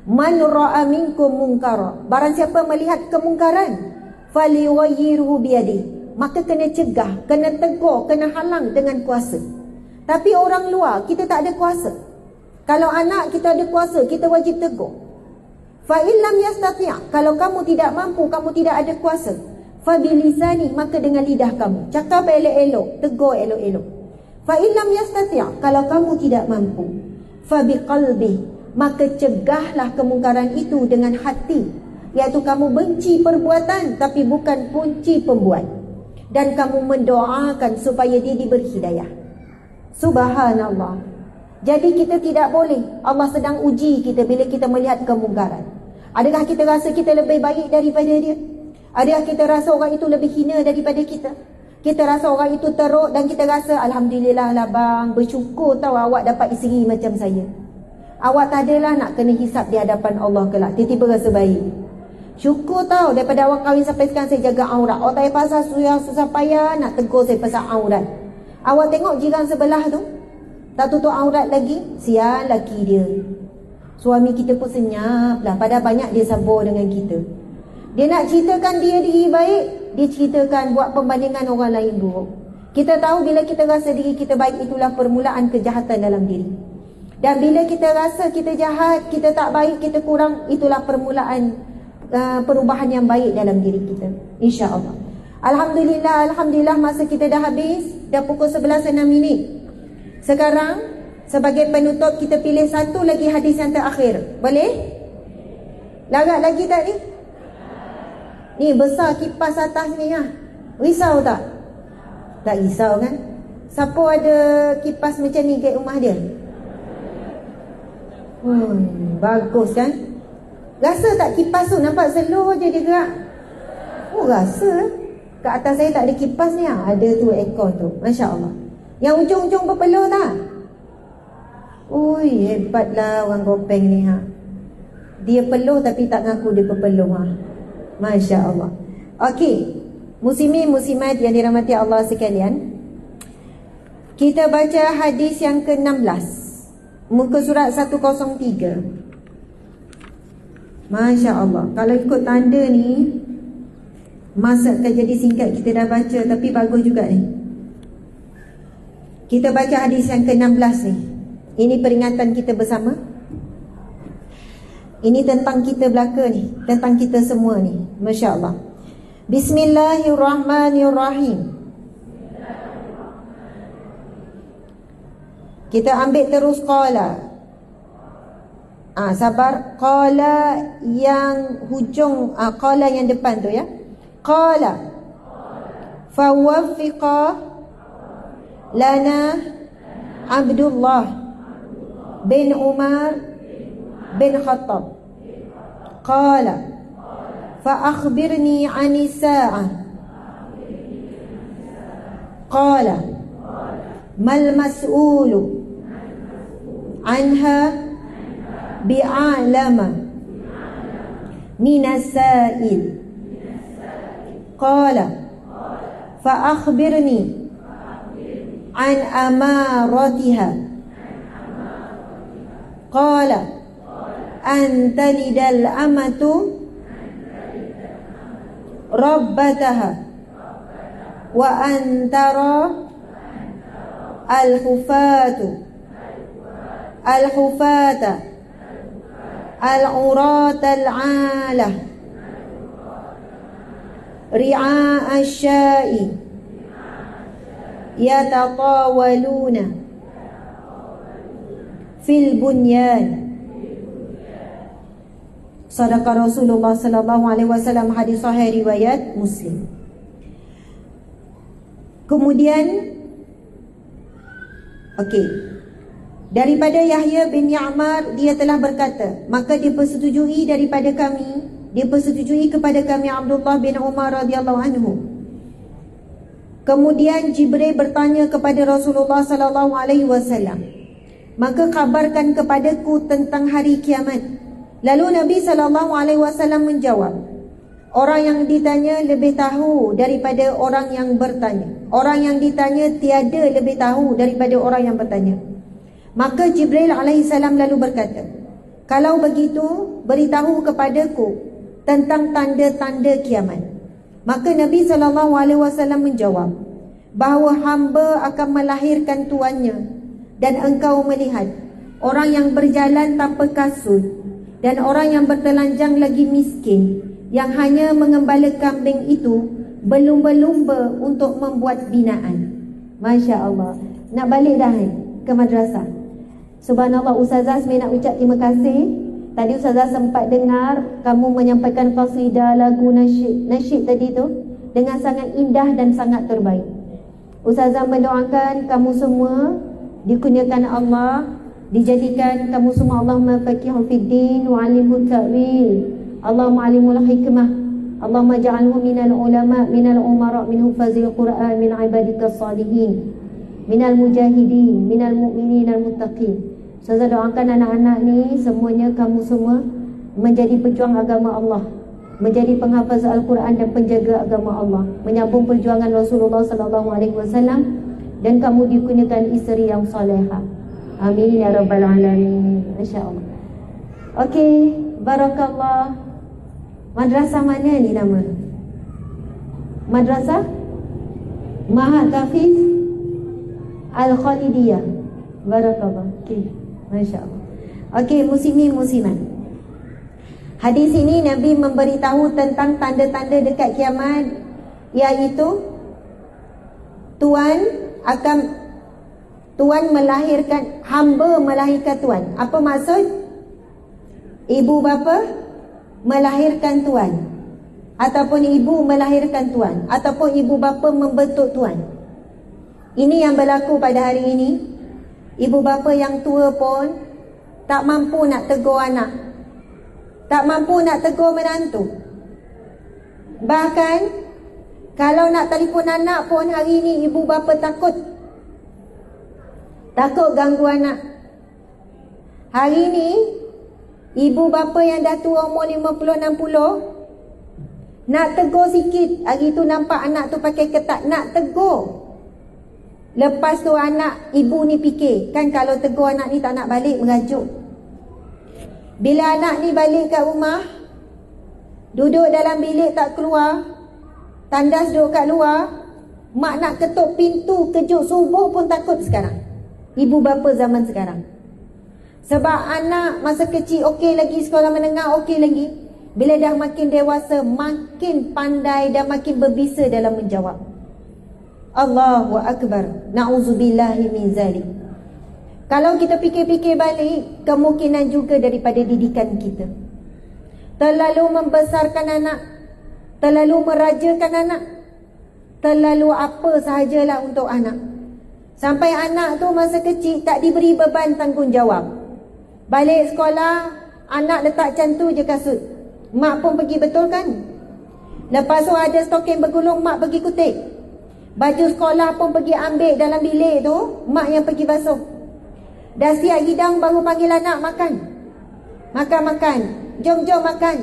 Man ra'a minkum munkara, barang siapa melihat kemungkaran, falyughayyirhu biyadihi, maka kena cegah, kena tegur, kena halang dengan kuasa. Tapi orang luar, kita tak ada kuasa. Kalau anak kita ada kuasa, kita wajib tegur. Fa illam yastati', kalau kamu tidak mampu, kamu tidak ada kuasa, fa bilisani, maka dengan lidah kamu cakap elok-elok, tegur elok-elok. Fa illam yastati', kalau kamu tidak mampu, fa biqalbi, maka cegahlah kemungkaran itu dengan hati, iaitu kamu benci perbuatan tapi bukan punci pembuat, dan kamu mendoakan supaya dia diberi hidayah. Subhanallah. Jadi kita tidak boleh, Allah sedang uji kita bila kita melihat kemungkaran. Adakah kita rasa kita lebih baik daripada dia? Adakah kita rasa orang itu lebih hina daripada kita? Kita rasa orang itu teruk dan kita rasa Alhamdulillah lah bang, bersyukur tahu awak dapat isteri macam saya. Awak tak adalah nak kena hisap di hadapan Allah kelak, tiba-tiba rasa baik. Syukur tahu daripada awak kahwin sampai sekarang saya jaga aurat. Awak tak payah pasal susah payah nak tegur saya pasal aurat. Awak tengok jiran sebelah tu tak tutup aurat lagi, sial laki dia. Suami kita pun senyap lah, padahal banyak dia sabar dengan kita. Dia nak ceritakan dia diri baik, dia ceritakan buat pembandingan orang lain buruk. Kita tahu bila kita rasa diri kita baik, itulah permulaan kejahatan dalam diri. Dan bila kita rasa kita jahat, kita tak baik, kita kurang, itulah permulaan perubahan yang baik dalam diri kita, insya-Allah. Alhamdulillah, Alhamdulillah, masa kita dah habis, dah pukul 11.06. Sekarang Sebagai penutup kita pilih satu lagi hadis yang terakhir. Boleh? Larat lagi tak ni? Ni besar kipas atas ni ha. Risau tak? Tak risau kan? Siapa ada kipas macam ni kat rumah dia? Bagus kan? Rasa tak kipas tu nampak slow je dia gerak? Oh rasa. Kat atas saya tak ada kipas ni ha. Ada tu aircon tu. Masya Allah. Yang ujung-ujung berpeluh tak? Ui, hebatlah orang Gopeng ni ha. Dia peluh tapi tak ngaku dia berpeluh ha. Masya Allah. Okey, muslimin muslimat yang dirahmati Allah sekalian, kita baca hadis yang ke-16, muka surat 103. Masya Allah. Kalau ikut tanda ni masa akan jadi singkat. Kita dah baca tapi bagus juga ni. Kita baca hadis yang ke-16 ni. Ini peringatan kita bersama. Ini tentang kita belaka ni, tentang kita semua ni. Masya Allah. Bismillahirrahmanirrahim. Kita ambil terus qala. Sabar. Qala yang hujung, qala yang depan tu ya. Qala fawaffiqa lana Abdullah bin Umar bin Khattab qala fa akhbirni 'ani sa'ah qala mal mas'ulu anha bi'alama minas sa'il qala fa akhbirni 'an amaratiha qala an talidal amatu rabbataha wa an tara al-hufata al-urata al-alah ri'a asya'i yatatawaluna fil bunyan. Sadaqa Rasulullah sallallahu alaihi wasallam. Hadis sahih riwayat Muslim. Kemudian daripada Yahya bin Ya'mar, dia telah berkata, maka dia persetujui kepada kami Abdullah bin Umar radhiyallahu anhu. Kemudian Jibril bertanya kepada Rasulullah sallallahu alaihi wasallam, maka kabarkan kepadaku tentang hari kiamat. Lalu Nabi SAW menjawab, orang yang ditanya lebih tahu daripada orang yang bertanya. Orang yang ditanya tiada lebih tahu daripada orang yang bertanya. Maka Jibril AS lalu berkata, kalau begitu beritahu kepadaku tentang tanda-tanda kiamat. Maka Nabi SAW menjawab, bahawa hamba akan melahirkan tuannya, dan engkau melihat orang yang berjalan tanpa kasut, dan orang yang bertelanjang lagi miskin, yang hanya mengembala kambing itu berlumba-lumba untuk membuat binaan. Masya Allah. Nak balik dah ke madrasah. Subhanallah, Ustazah saya nak ucap terima kasih. Tadi Ustazah sempat dengar kamu menyampaikan qasidah lagu nasyid tadi tu dengan sangat indah dan sangat terbaik. Ustazah mendoakan kamu semua dikurniakan Allah, dijadikan kamu semua Allahumma faqihu fiddin wa alimhu ta'wil, Allahumma alimul hikmah, Allahumma ja'alhu minal ulama, minal umara, min hufazil Quran, min ibadikas salihin, minal mujahidin, minal mu'minin al muttaqin. Saya doakan anak-anak ni semuanya, kamu semua menjadi pejuang agama Allah, menjadi penghafaz Al-Quran dan penjaga agama Allah, menyambung perjuangan Rasulullah SAW, dan kamu dikurniakan isteri yang salihah. Amin ya rabbal alamin. Masya-Allah. Okey, barakallah. Madrasah mana ni nama? Madrasah Mahat Hafiz Al-Khalidiyah. Barakallah. Okey, masya-Allah. Okey, muslimin muslimat. Hadis ini Nabi memberitahu tentang tanda-tanda dekat kiamat, iaitu Tuhan akan Tuan melahirkan, hamba melahirkan Tuan. Apa maksud? Ibu bapa melahirkan Tuan, ataupun ibu melahirkan Tuan, ataupun ibu bapa membentuk Tuan. Ini yang berlaku pada hari ini. Ibu bapa yang tua pun tak mampu nak tegur anak, tak mampu nak tegur menantu. Bahkan kalau nak telefon anak pun hari ini ibu bapa takut ganggu anak. Hari ini ibu bapa yang dah tua umur 50-60 nak tegur sikit, hari tu nampak anak tu pakai ketat, nak tegur. Lepas tu anak ibu ni fikir, kan kalau tegur anak ni tak nak balik, merajuk. Bila anak ni balik kat rumah, duduk dalam bilik tak keluar, tandas duduk kat luar, mak nak ketuk pintu kejut subuh pun takut sekarang. Ibu bapa zaman sekarang. Sebab anak masa kecil okey lagi, sekolah menengah okey lagi. Bila dah makin dewasa, makin pandai dan makin berbisa dalam menjawab. Allahu Akbar. Na'udzubillahi min zalik. Kalau kita fikir-fikir balik, kemungkinan juga daripada didikan kita. Terlalu membesarkan anak, terlalu merajakan anak, terlalu apa sahajalah untuk anak. Sampai anak tu masa kecil tak diberi beban tanggungjawab. Balik sekolah, anak letak macam tu je kasut, mak pun pergi, betul kan? Lepas tu ada stokin bergulung, mak pergi kutip. Baju sekolah pun pergi ambil dalam bilik tu, mak yang pergi basuh. Dah siap hidang baru panggil anak makan. Makan. Jom makan.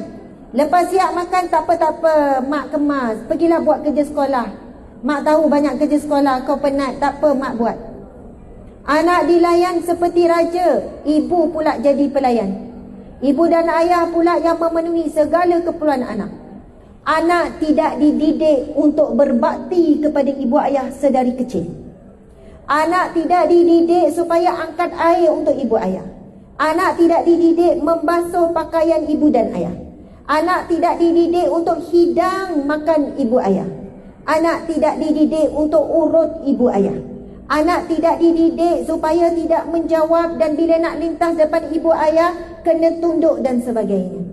Lepas siap makan, tak apa, mak kemas, pergilah buat kerja sekolah. Mak tahu banyak kerja sekolah, kau penat, tak apa, mak buat. Anak dilayan seperti raja, ibu pula jadi pelayan. Ibu dan ayah pula yang memenuhi segala keperluan anak. Anak tidak dididik untuk berbakti kepada ibu ayah sedari kecil. Anak tidak dididik supaya angkat air untuk ibu ayah. Anak tidak dididik membasuh pakaian ibu dan ayah. Anak tidak dididik untuk hidang makan ibu ayah. Anak tidak dididik untuk urut ibu ayah. Anak tidak dididik supaya tidak menjawab dan bila nak lintas depan ibu ayah kena tunduk dan sebagainya.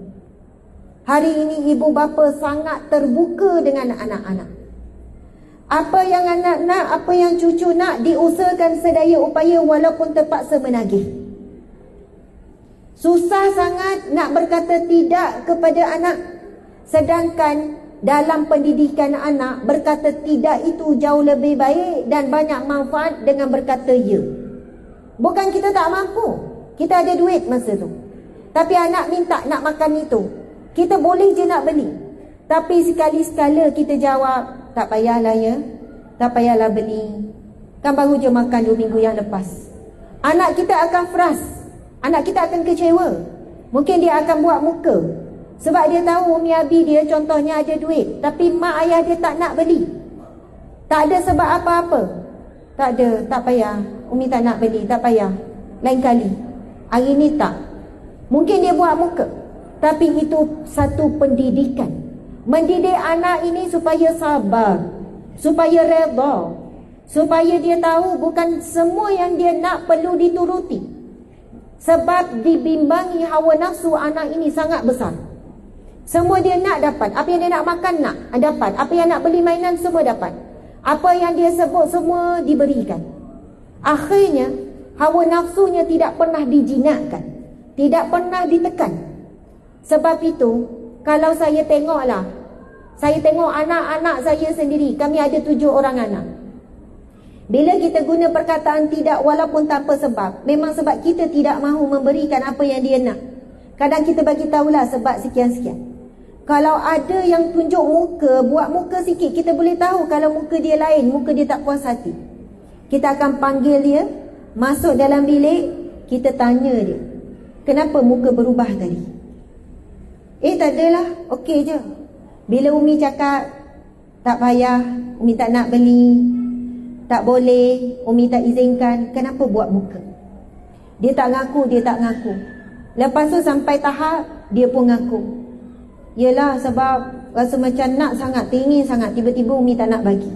Hari ini ibu bapa sangat terbuka dengan anak-anak. Apa yang anak nak, apa yang cucu nak, diusahakan sedaya upaya walaupun terpaksa menagih. Susah sangat nak berkata tidak kepada anak. Sedangkan dalam pendidikan anak, berkata tidak itu jauh lebih baik dan banyak manfaat dengan berkata ya. Bukan kita tak mampu, kita ada duit masa tu, tapi anak minta nak makan itu, kita boleh je nak beli. Tapi sekali-sekala kita jawab, tak payahlah ya, tak payahlah beli, kan baru je makan 2 minggu yang lepas. Anak kita akan frust, anak kita akan kecewa. Mungkin dia akan buat muka, sebab dia tahu umi abi dia contohnya ada duit, tapi mak ayah dia tak nak beli. Tak ada sebab apa-apa. Tak ada, tak payah, umi tak nak beli, tak payah, lain kali, hari ni tak. Mungkin dia buat muka, tapi itu satu pendidikan. Mendidik anak ini supaya sabar, supaya redha, supaya dia tahu bukan semua yang dia nak perlu dituruti. Sebab dibimbangi hawa nafsu anak ini sangat besar. Semua dia nak dapat, apa yang dia nak makan nak dapat, apa yang nak beli mainan semua dapat, apa yang dia sebut semua diberikan. Akhirnya hawa nafsunya tidak pernah dijinakkan, tidak pernah ditekan. Sebab itu, kalau saya tengok anak-anak saya sendiri, kami ada 7 orang anak. Bila kita guna perkataan tidak walaupun tanpa sebab, memang sebab kita tidak mahu memberikan apa yang dia nak. Kadang kita bagi tahulah sebab sekian-sekian. Kalau ada yang tunjuk muka, buat muka sikit, kita boleh tahu kalau muka dia lain, muka dia tak puas hati. Kita akan panggil dia, masuk dalam bilik, kita tanya dia, kenapa muka berubah tadi? Tak adalah, okey je. Bila umi cakap tak payah, umi tak nak beli, tak boleh, umi tak izinkan, kenapa buat muka? Dia tak ngaku. Lepas tu sampai tahap dia pun ngaku. Yelah, sebab rasa macam nak sangat, teringin sangat, tiba-tiba umi tak nak bagi.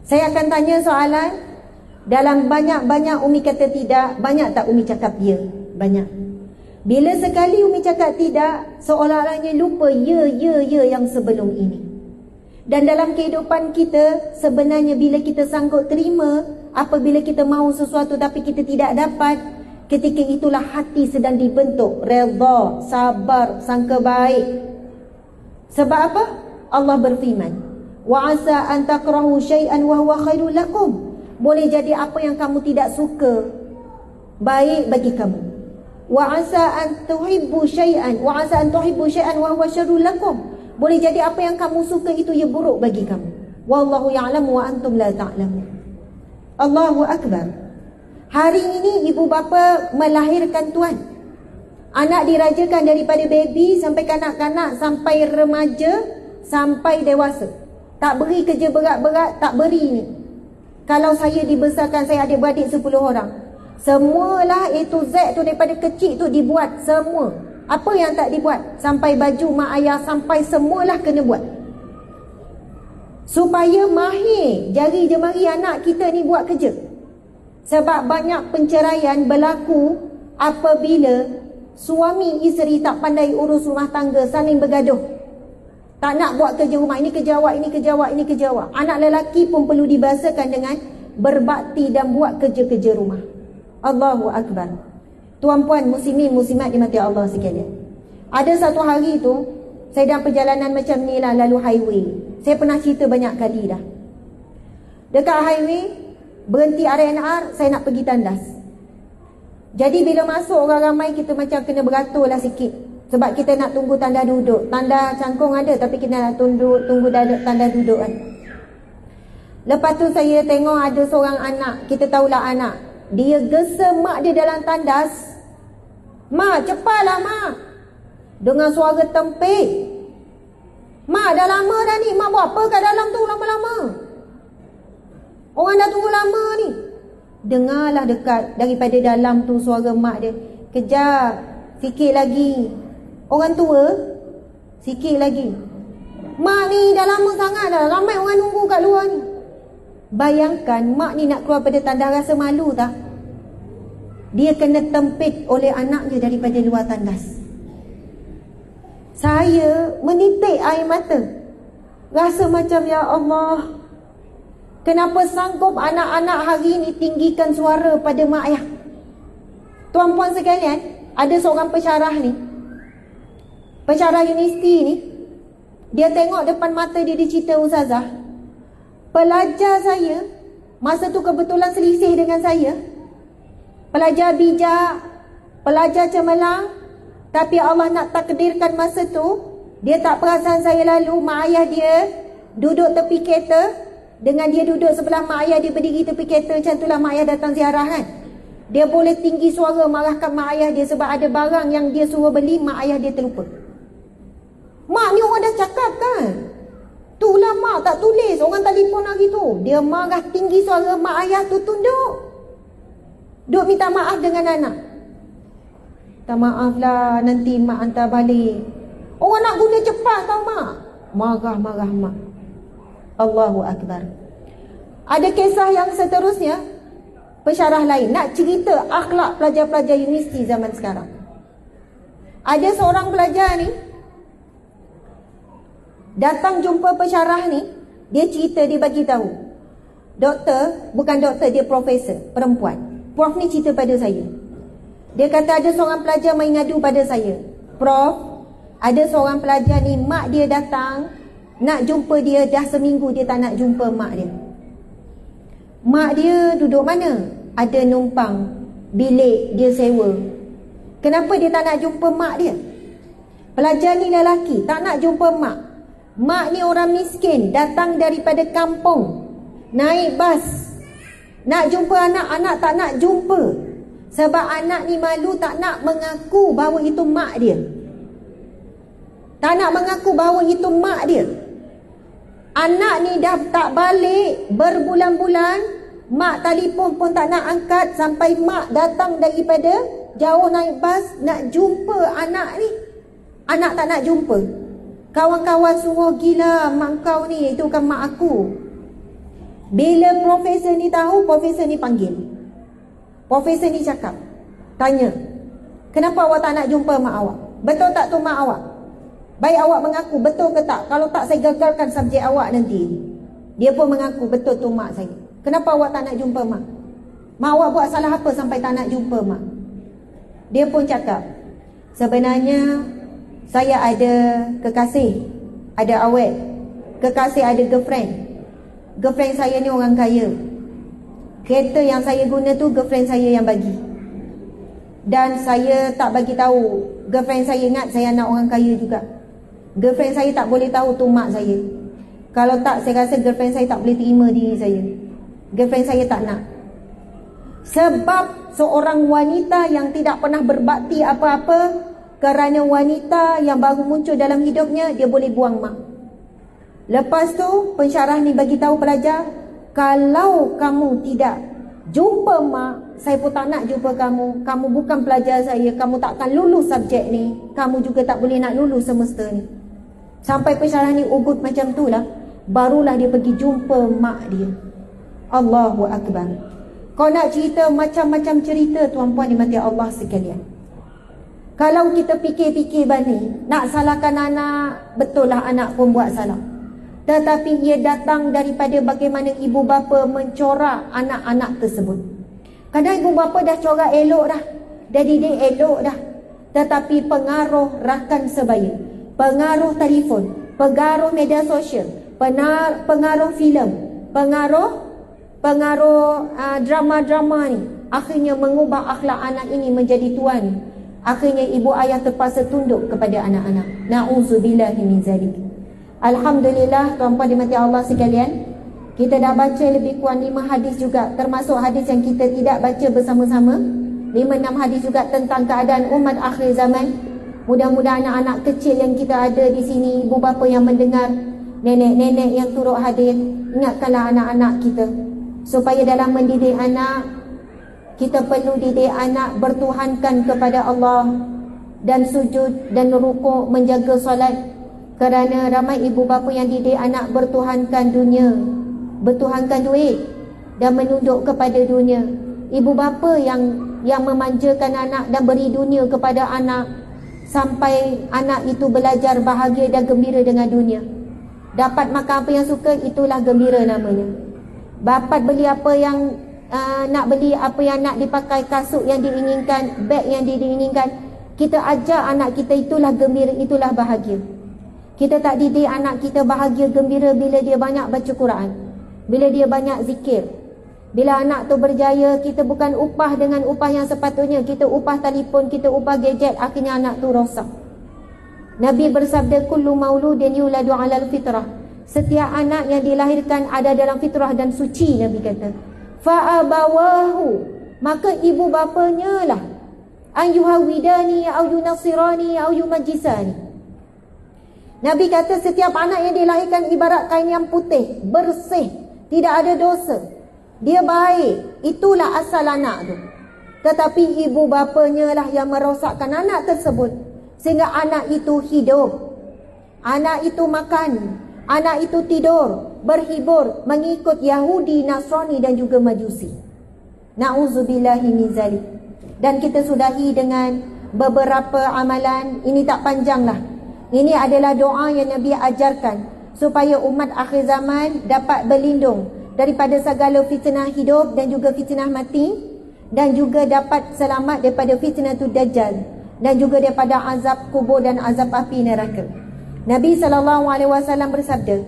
Saya akan tanya soalan, Dalam banyak-banyak Umi kata tidak, banyak tak Umi cakap ya? Banyak. Bila sekali Umi cakap tidak, seolah-olahnya lupa ya yang sebelum ini. Dan dalam kehidupan kita, sebenarnya bila kita sanggup terima, apabila kita mahu sesuatu tapi kita tidak dapat, ketika itulah hati sedang dibentuk. Redha, sabar, sangka baik. Sebab apa? Allah berfirman, wa asa an takrahu syai'an wa huwa khairul lakum. Boleh jadi apa yang kamu tidak suka baik bagi kamu. Wa asa an tuhibbu syai'an wa asa an tuhibbu syai'an wa huwa syarrul lakum. Boleh jadi apa yang kamu suka itu ia buruk bagi kamu. Wallahu ya'lamu wa antum la ta'lamun. Allahu akbar. Hari ini ibu bapa melahirkan tuan. Anak dirajakan daripada baby sampai kanak-kanak, sampai remaja, sampai dewasa. Tak beri kerja berat-berat, tak beri ni. Kalau saya dibesarkan, saya adik-beradik 10 orang. Semualah A to Z tu daripada kecil tu dibuat semua. Apa yang tak dibuat? Sampai baju mak ayah, sampai semualah kena buat. Supaya mahir jari jemari anak kita ni buat kerja. Sebab banyak penceraian berlaku apabila suami isteri tak pandai urus rumah tangga, saling bergaduh. Tak nak buat kerja rumah, ini kerja awak, ini kerja awak, ini kerja awak. Anak lelaki pun perlu dibahasakan dengan berbakti dan buat kerja-kerja rumah. Allahu akbar. Tuan-puan muslimin muslimat dimati Allah sekalian. Ada satu hari tu, saya dalam perjalanan macam ni lah, lalu highway. Saya pernah cerita banyak kali dah. Dekat highway, berhenti RNR, saya nak pergi tandas. Jadi bila masuk orang ramai, kita macam kena beratur lah sikit. Sebab kita nak tunggu tanda duduk. Tanda cangkung ada, tapi kita nak tunggu tanda duduk kan. Lepas tu saya tengok ada seorang anak. Kita tahulah anak. Dia gesa mak dia dalam tandas. Mak, cepatlah mak. Dengan suara tempik. Mak, dah lama dah ni. Mak buat apa kat dalam tu lama-lama? Orang dah tunggu lama ni. Dengarlah dekat daripada dalam tu suara mak dia. Kejap, sikit lagi. Orang tua, sikit lagi. Mak ni dah lama sangat dah. Ramai orang nunggu kat luar ni. Bayangkan mak ni nak keluar pada tandas, rasa malu tak? Dia kena tempit oleh anaknya daripada luar tandas. Saya menitik air mata. Rasa macam ya Allah, kenapa sanggup anak-anak hari ini tinggikan suara pada mak ayah? Tuan-puan sekalian, ada seorang pensyarah ni, pensyarah universiti ni, dia tengok depan mata dia cerita ustazah, pelajar saya, masa tu kebetulan selisih dengan saya, pelajar bijak, pelajar cemerlang, tapi Allah nak takdirkan masa tu, dia tak perasan saya lalu, mak ayah dia duduk tepi kereta, dengan dia duduk sebelah mak ayah, dia berdiri tepi kereta, macam itulah mak ayah datang ziarah kan. Dia boleh tinggi suara marahkan mak ayah dia sebab ada barang yang dia suruh beli, mak ayah dia terlupa. Mak ni orang dah cakap kan, itulah mak tak tulis, orang telefon hari tu. Dia marah tinggi suara, mak ayah tu tunduk, duk minta maaf dengan anak. Tak maaf lah, nanti mak hantar balik. Orang nak guna cepat tau mak. Marah-marah mak. Allahu akbar. Ada kisah yang seterusnya, pensyarah lain nak cerita akhlak pelajar-pelajar universiti zaman sekarang. Ada seorang pelajar ni datang jumpa pensyarah ni, dia cerita, dia bagi tahu. Doktor, bukan doktor, dia profesor, perempuan. Prof ni cerita pada saya. Dia kata ada seorang pelajar main ngadu pada saya. Prof, ada seorang pelajar ni, mak dia datang nak jumpa dia, dah seminggu dia tak nak jumpa mak dia. Mak dia duduk mana? Ada numpang bilik dia sewa. Kenapa dia tak nak jumpa mak dia? Pelajar ni lelaki, tak nak jumpa mak. Mak ni orang miskin, datang daripada kampung, naik bas, nak jumpa anak, anak tak nak jumpa. Sebab anak ni malu, tak nak mengaku bahawa itu mak dia. Tak nak mengaku bahawa itu mak dia. Anak ni dah tak balik berbulan-bulan, mak telefon pun tak nak angkat, sampai mak datang daripada jauh naik bas nak jumpa anak ni. Anak tak nak jumpa. Kawan-kawan suruh, gila mak kau ni, itu kan mak aku. Bila profesor ni tahu, profesor ni panggil. Profesor ni cakap, tanya, kenapa awak tak nak jumpa mak awak? Betul tak tu mak awak? Baik awak mengaku, betul ke tak? Kalau tak, saya gagalkan subjek awak nanti. Dia pun mengaku, betul tu mak saya. Kenapa awak tak nak jumpa mak? Mak awak buat salah apa sampai tak nak jumpa mak? Dia pun cakap, sebenarnya saya ada kekasih, ada awet. Kekasih ada girlfriend. Girlfriend saya ni orang kaya. Kereta yang saya guna tu girlfriend saya yang bagi. Dan saya tak bagi tahu. Girlfriend saya ingat saya anak orang kaya juga. Girlfriend saya tak boleh tahu tu mak saya. Kalau tak, saya rasa girlfriend saya tak boleh terima diri saya. Girlfriend saya tak nak. Sebab seorang wanita yang tidak pernah berbakti apa-apa, kerana wanita yang baru muncul dalam hidupnya, dia boleh buang mak. Lepas tu pensyarah ni bagi tahu pelajar, kalau kamu tidak jumpa mak, saya pun tak nak jumpa kamu. Kamu bukan pelajar saya, kamu tak akan lulus subjek ni. Kamu juga tak boleh nak lulus semester ni. Sampai pensyarah ni ugut macam tu lah, barulah dia pergi jumpa mak dia. Allahu Akbar. Kau nak cerita macam-macam cerita, tuan-puan dimati Allah sekalian. Kalau kita fikir-fikir balik, nak salahkan anak, betul lah anak pun buat salah. Tetapi ia datang daripada bagaimana ibu bapa mencorak anak-anak tersebut. Kadang ibu bapa dah corak elok dah, dah didik elok dah, tetapi pengaruh rakan sebaya, pengaruh telefon, pengaruh media sosial, pengaruh filem, pengaruh drama-drama ni, akhirnya mengubah akhlak anak ini menjadi tuan. Akhirnya ibu ayah terpaksa tunduk kepada anak-anak. Na'udzubillahi min zalik. Alhamdulillah, tuan-puan dimati Allah sekalian, kita dah baca lebih kurang 5 hadis juga, termasuk hadis yang kita tidak baca bersama-sama, 5-6 hadis juga tentang keadaan umat akhir zaman. Mudah-mudahan anak-anak kecil yang kita ada di sini, ibu bapa yang mendengar, nenek-nenek yang turut hadir, ingatkanlah anak-anak kita, supaya dalam mendidik anak, kita perlu didik anak bertuhankan kepada Allah, dan sujud dan rukuk, menjaga solat. Kerana ramai ibu bapa yang didik anak bertuhankan dunia, bertuhankan duit, dan menunduk kepada dunia. Ibu bapa yang memanjakan anak dan beri dunia kepada anak, sampai anak itu belajar bahagia dan gembira dengan dunia. Dapat makan apa yang suka, itulah gembira namanya. Dapat beli apa yang nak beli, apa yang nak dipakai, kasut yang diinginkan, beg yang diinginkan, kita ajar anak kita, itulah gembira, itulah bahagia. Kita tak didik anak kita bahagia gembira bila dia banyak baca Quran, bila dia banyak zikir. Bila anak tu berjaya, kita bukan upah dengan upah yang sepatutnya, kita upah telefon, kita upah gadget, akhirnya anak tu rosak. Nabi bersabda, kullu mauludin yuladu alal fitrah. Setiap anak yang dilahirkan ada dalam fitrah dan suci, Nabi kata. Fa'abawahu, maka ibu bapanya lah, an yuhawidani au yunasirani au yumajisani. Nabi kata setiap anak yang dilahirkan ibarat kain yang putih, bersih, tidak ada dosa, dia baik, itulah asal anak tu. Tetapi ibu bapanya lah yang merosakkan anak tersebut, sehingga anak itu hidup, anak itu makan, anak itu tidur, berhibur, mengikut Yahudi, Nasrani dan juga Majusi. Na'udzubillahi min zalik. Dan kita sudahi dengan beberapa amalan. Ini tak panjang lah. Ini adalah doa yang Nabi ajarkan supaya umat akhir zaman dapat berlindung daripada segala fitnah hidup dan juga fitnah mati, dan juga dapat selamat daripada fitnah tu Dajjal, dan juga daripada azab kubur dan azab api neraka. Nabi SAW bersabda,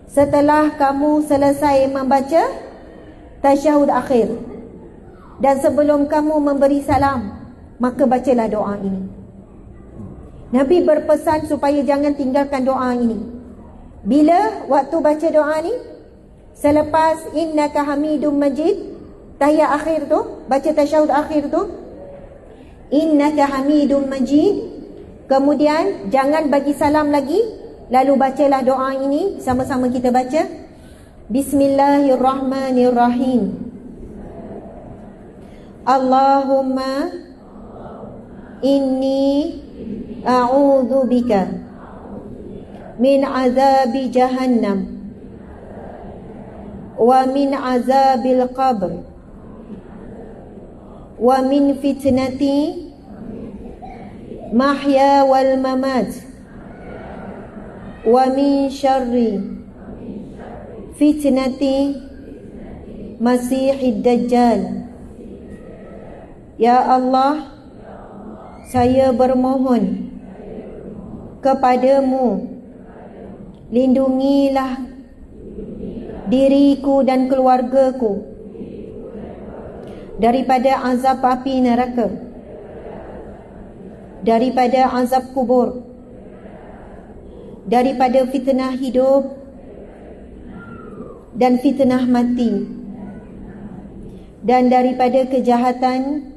setelah kamu selesai membaca tasyahud akhir dan sebelum kamu memberi salam, maka bacalah doa ini. Nabi berpesan supaya jangan tinggalkan doa ini. Bila waktu baca doa ni, selepas innaka hamidum majid, tahiyat akhir tu, baca tasyahud akhir tu, innaka hamidum majid, kemudian jangan bagi salam lagi, lalu bacalah doa ini. Sama-sama kita baca. Bismillahirrahmanirrahim. Allahumma inni a'udzu bika min azabi jahannam wa min azabil qabr wa min fitnati mahya wal mamat wa min syarri fitnati masihid dajjal. Ya Allah, saya bermohon kepadamu, lindungilah diriku dan keluargaku daripada azab api neraka, daripada azab kubur, daripada fitnah hidup dan fitnah mati, dan daripada kejahatan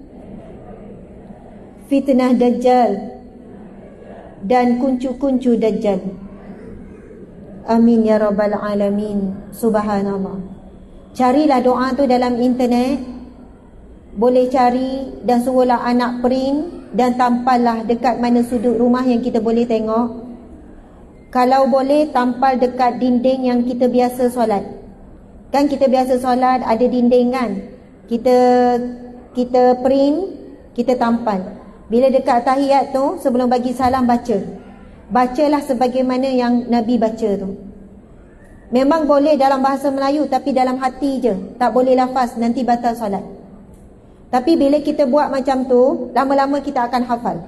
fitnah dajjal dan kuncu-kuncu dajjal. Amin ya rabbal alamin. Subhanallah. Carilah doa tu dalam internet, boleh cari dan suruhlah anak print dan tampallah dekat mana sudut rumah yang kita boleh tengok. Kalau boleh tampal dekat dinding yang kita biasa solat. Kan kita biasa solat ada dinding kan, kita print, kita tampal. Bila dekat tahiyat tu, sebelum bagi salam bacalah sebagaimana yang Nabi baca tu. Memang boleh dalam bahasa Melayu, tapi dalam hati je, tak boleh lafaz, nanti batal solat. Tapi bila kita buat macam tu, lama-lama kita akan hafal.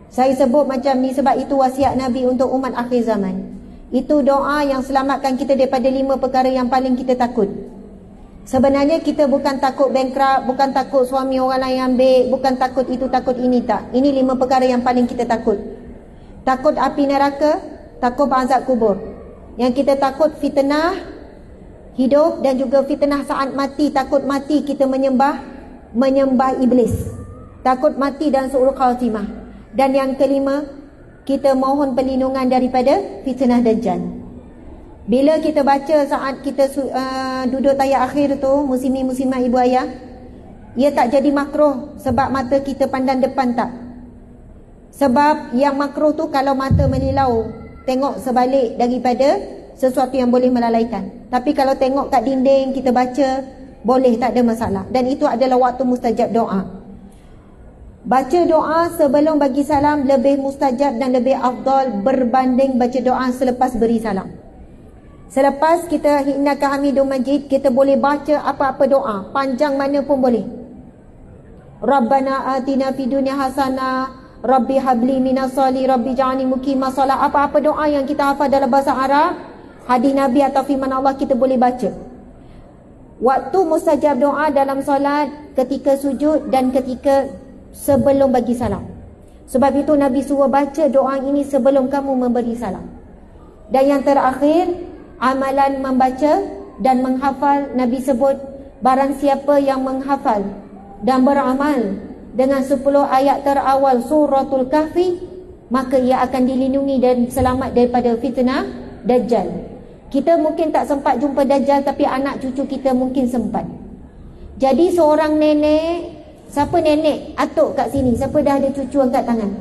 Saya sebut macam ni sebab itu wasiat Nabi untuk umat akhir zaman. Itu doa yang selamatkan kita daripada 5 perkara yang paling kita takut. Sebenarnya kita bukan takut bankrupt, bukan takut suami orang lain ambil, bukan takut itu, takut ini, tak. Ini 5 perkara yang paling kita takut. Takut api neraka, takut azab kubur. Yang kita takut fitnah hidup dan juga fitnah saat mati. Takut mati kita menyembah iblis. Takut mati dan su'ul khatimah. Dan yang kelima, kita mohon perlindungan daripada fitnah dajjal. Bila kita baca saat kita duduk tayat akhir tu, muslimin-muslimat ibu ayah, ia tak jadi makruh sebab mata kita pandang depan, tak. Sebab yang makruh tu kalau mata melilau, tengok sebalik daripada sesuatu yang boleh melalaikan. Tapi kalau tengok kat dinding kita baca, boleh, tak ada masalah. Dan itu adalah waktu mustajab doa. Baca doa sebelum bagi salam lebih mustajab dan lebih afdal berbanding baca doa selepas beri salam. Selepas kita innaka hamidum majid, kita boleh baca apa-apa doa, panjang mana pun boleh. Rabbana atina fid dunya hasanah, Rabbi habli minas sali, Rabbi ja'alni muqimas salat. Apa-apa doa yang kita hafal dalam bahasa Arab, hadis Nabi atau firman Allah, kita boleh baca. Waktu mustajab doa dalam solat, ketika sujud dan ketika sebelum bagi salam. Sebab itu Nabi suruh baca doa ini sebelum kamu memberi salam. Dan yang terakhir, amalan membaca dan menghafal. Nabi sebut, barang siapa yang menghafal dan beramal dengan 10 ayat terawal suratul kahfi, maka ia akan dilindungi dan selamat daripada fitnah dajjal. Kita mungkin tak sempat jumpa dajjal, tapi anak cucu kita mungkin sempat. Jadi seorang nenek, siapa nenek atuk kat sini, siapa dah ada cucu angkat tangan?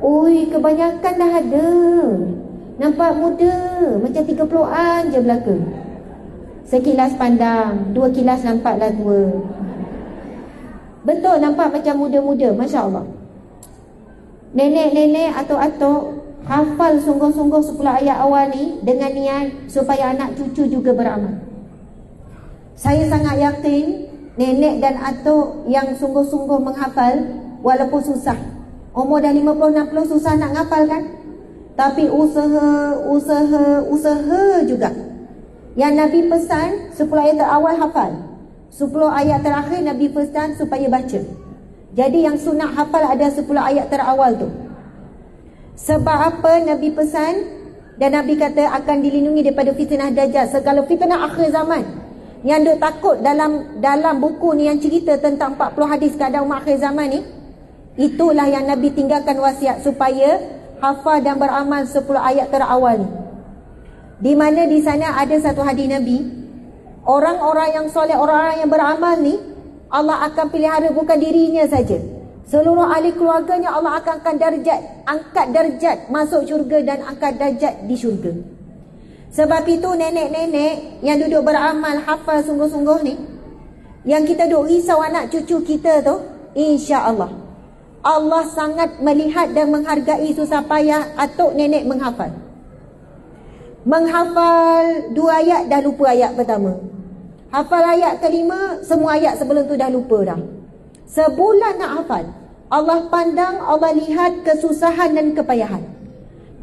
Ui, kebanyakan dah ada. Nampak muda, macam 30-an je belaka. Sekilas pandang, 2 kilas nampaklah tua. Betul, nampak macam muda-muda, Masya Allah. Nenek-nenek atau atuk hafal sungguh-sungguh 10 ayat awal ni dengan niat supaya anak cucu juga beramal. Saya sangat yakin nenek dan atuk yang sungguh-sungguh menghafal, walaupun susah, umur dah 50-60 susah nak ngafal kan, tapi usaha juga. Yang Nabi pesan 10 ayat terawal hafal, 10 ayat terakhir Nabi pesan supaya baca. Jadi yang sunat hafal ada 10 ayat terawal tu. Sebab apa Nabi pesan? Dan Nabi kata akan dilindungi daripada fitnah dajjal, segala fitnah akhir zaman. Yang duk takut dalam buku ni yang cerita tentang 40 hadis keadaan umat akhir zaman ni, itulah yang Nabi tinggalkan wasiat supaya hafal dan beramal 10 ayat terawal ni. Di mana di sana ada satu hadis Nabi, orang-orang yang soleh, orang-orang yang beramal ni, Allah akan pelihara bukan dirinya saja, seluruh ahli keluarganya Allah akan angkat darjat masuk syurga dan angkat darjat di syurga. Sebab itu nenek-nenek yang duduk beramal hafal sungguh-sungguh ni, yang kita duk risau anak cucu kita tu, insya-Allah Allah sangat melihat dan menghargai susah payah atuk nenek menghafal. Menghafal 2 ayat dah lupa ayat pertama. Hafal ayat kelima, semua ayat sebelum tu dah lupa dah. Sebulan nak hafal. Allah pandang, Allah lihat kesusahan dan kepayahan.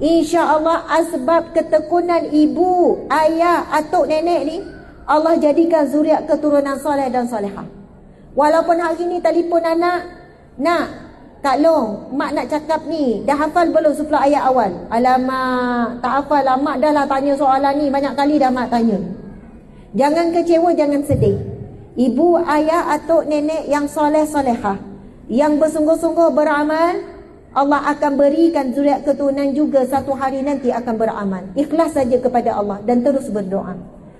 InsyaAllah asbab ketekunan ibu, ayah, atuk nenek ni, Allah jadikan zuriat keturunan soleh dan solehah. Walaupun hari ni telefon anak, nak, Kak Long, mak nak cakap ni, dah hafal belum sufla ayat awal? Alamak, tak hafal lah, mak dah lah tanya soalan ni, banyak kali dah mak tanya. Jangan kecewa, jangan sedih. Ibu, ayah, atuk, nenek yang soleh-solehah, yang bersungguh-sungguh beramal, Allah akan berikan zuriat keturunan juga satu hari nanti akan beramal. Ikhlas saja kepada Allah dan terus berdoa.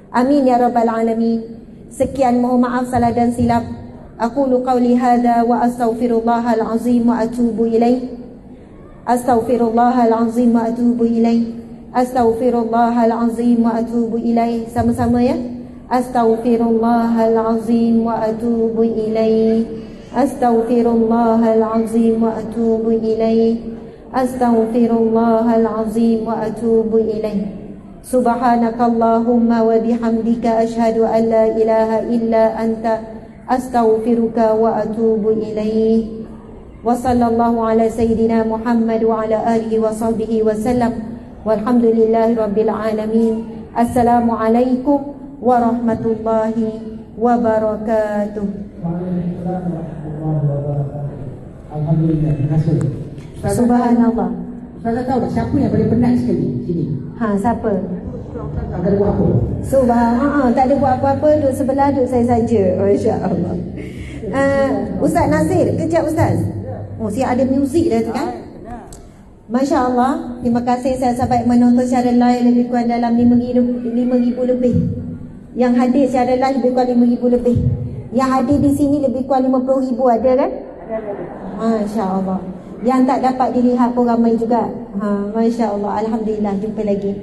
Amin ya rabbal alamin. Sekian, mohon maaf salah dan silap. Aqulu qawli hadha wa astaghfirullahal azim wa atubu ilaih. Astaghfirullahal azim wa atubu ilaih. Astaghfirullahal azim wa atubu ilaih. Sama-sama ya. Astaghfirullahal azim wa atubu ilaih. Astaghfirullahal azim wa atubu ilaih. Astaghfirullahal azim wa atubu ilaih. Subhanakallahumma wa bihamdika ashhadu an la ilaha illa anta astaghfiruka wa atubu ilaih. Wa sallallahu ala sayyidina Muhammad wa ala alihi wa sahbihi wa sallam. Walhamdulillahi rabbil alamin. Assalamualaikum warahmatullahi wabarakatuh. Waalaikumsalam warahmatullahi wabarakatuh. Alhamdulillah, terima kasih. Subhanallah. Ustazah tahu tak siapa yang paling penat sekali sini? Ha, siapa? Tak ada buat apa. Subhanallah, tak ada buat apa-apa, duduk sebelah, duduk saya saja. Masya-Allah. Ustaz Nasir, kejap Ustaz. Oh, siap ada muzik dah tu kan? Masya-Allah. Terima kasih sahabat menonton secara live lebih kurang dalam 5,000 lebih. Yang hadir secara live lebih kurang 5,000 lebih. Yang hadir di sini lebih kurang 50,000 ada kan? Masya-Allah. Yang tak dapat dilihat pun ramai juga. Masya-Allah. Alhamdulillah, jumpa lagi.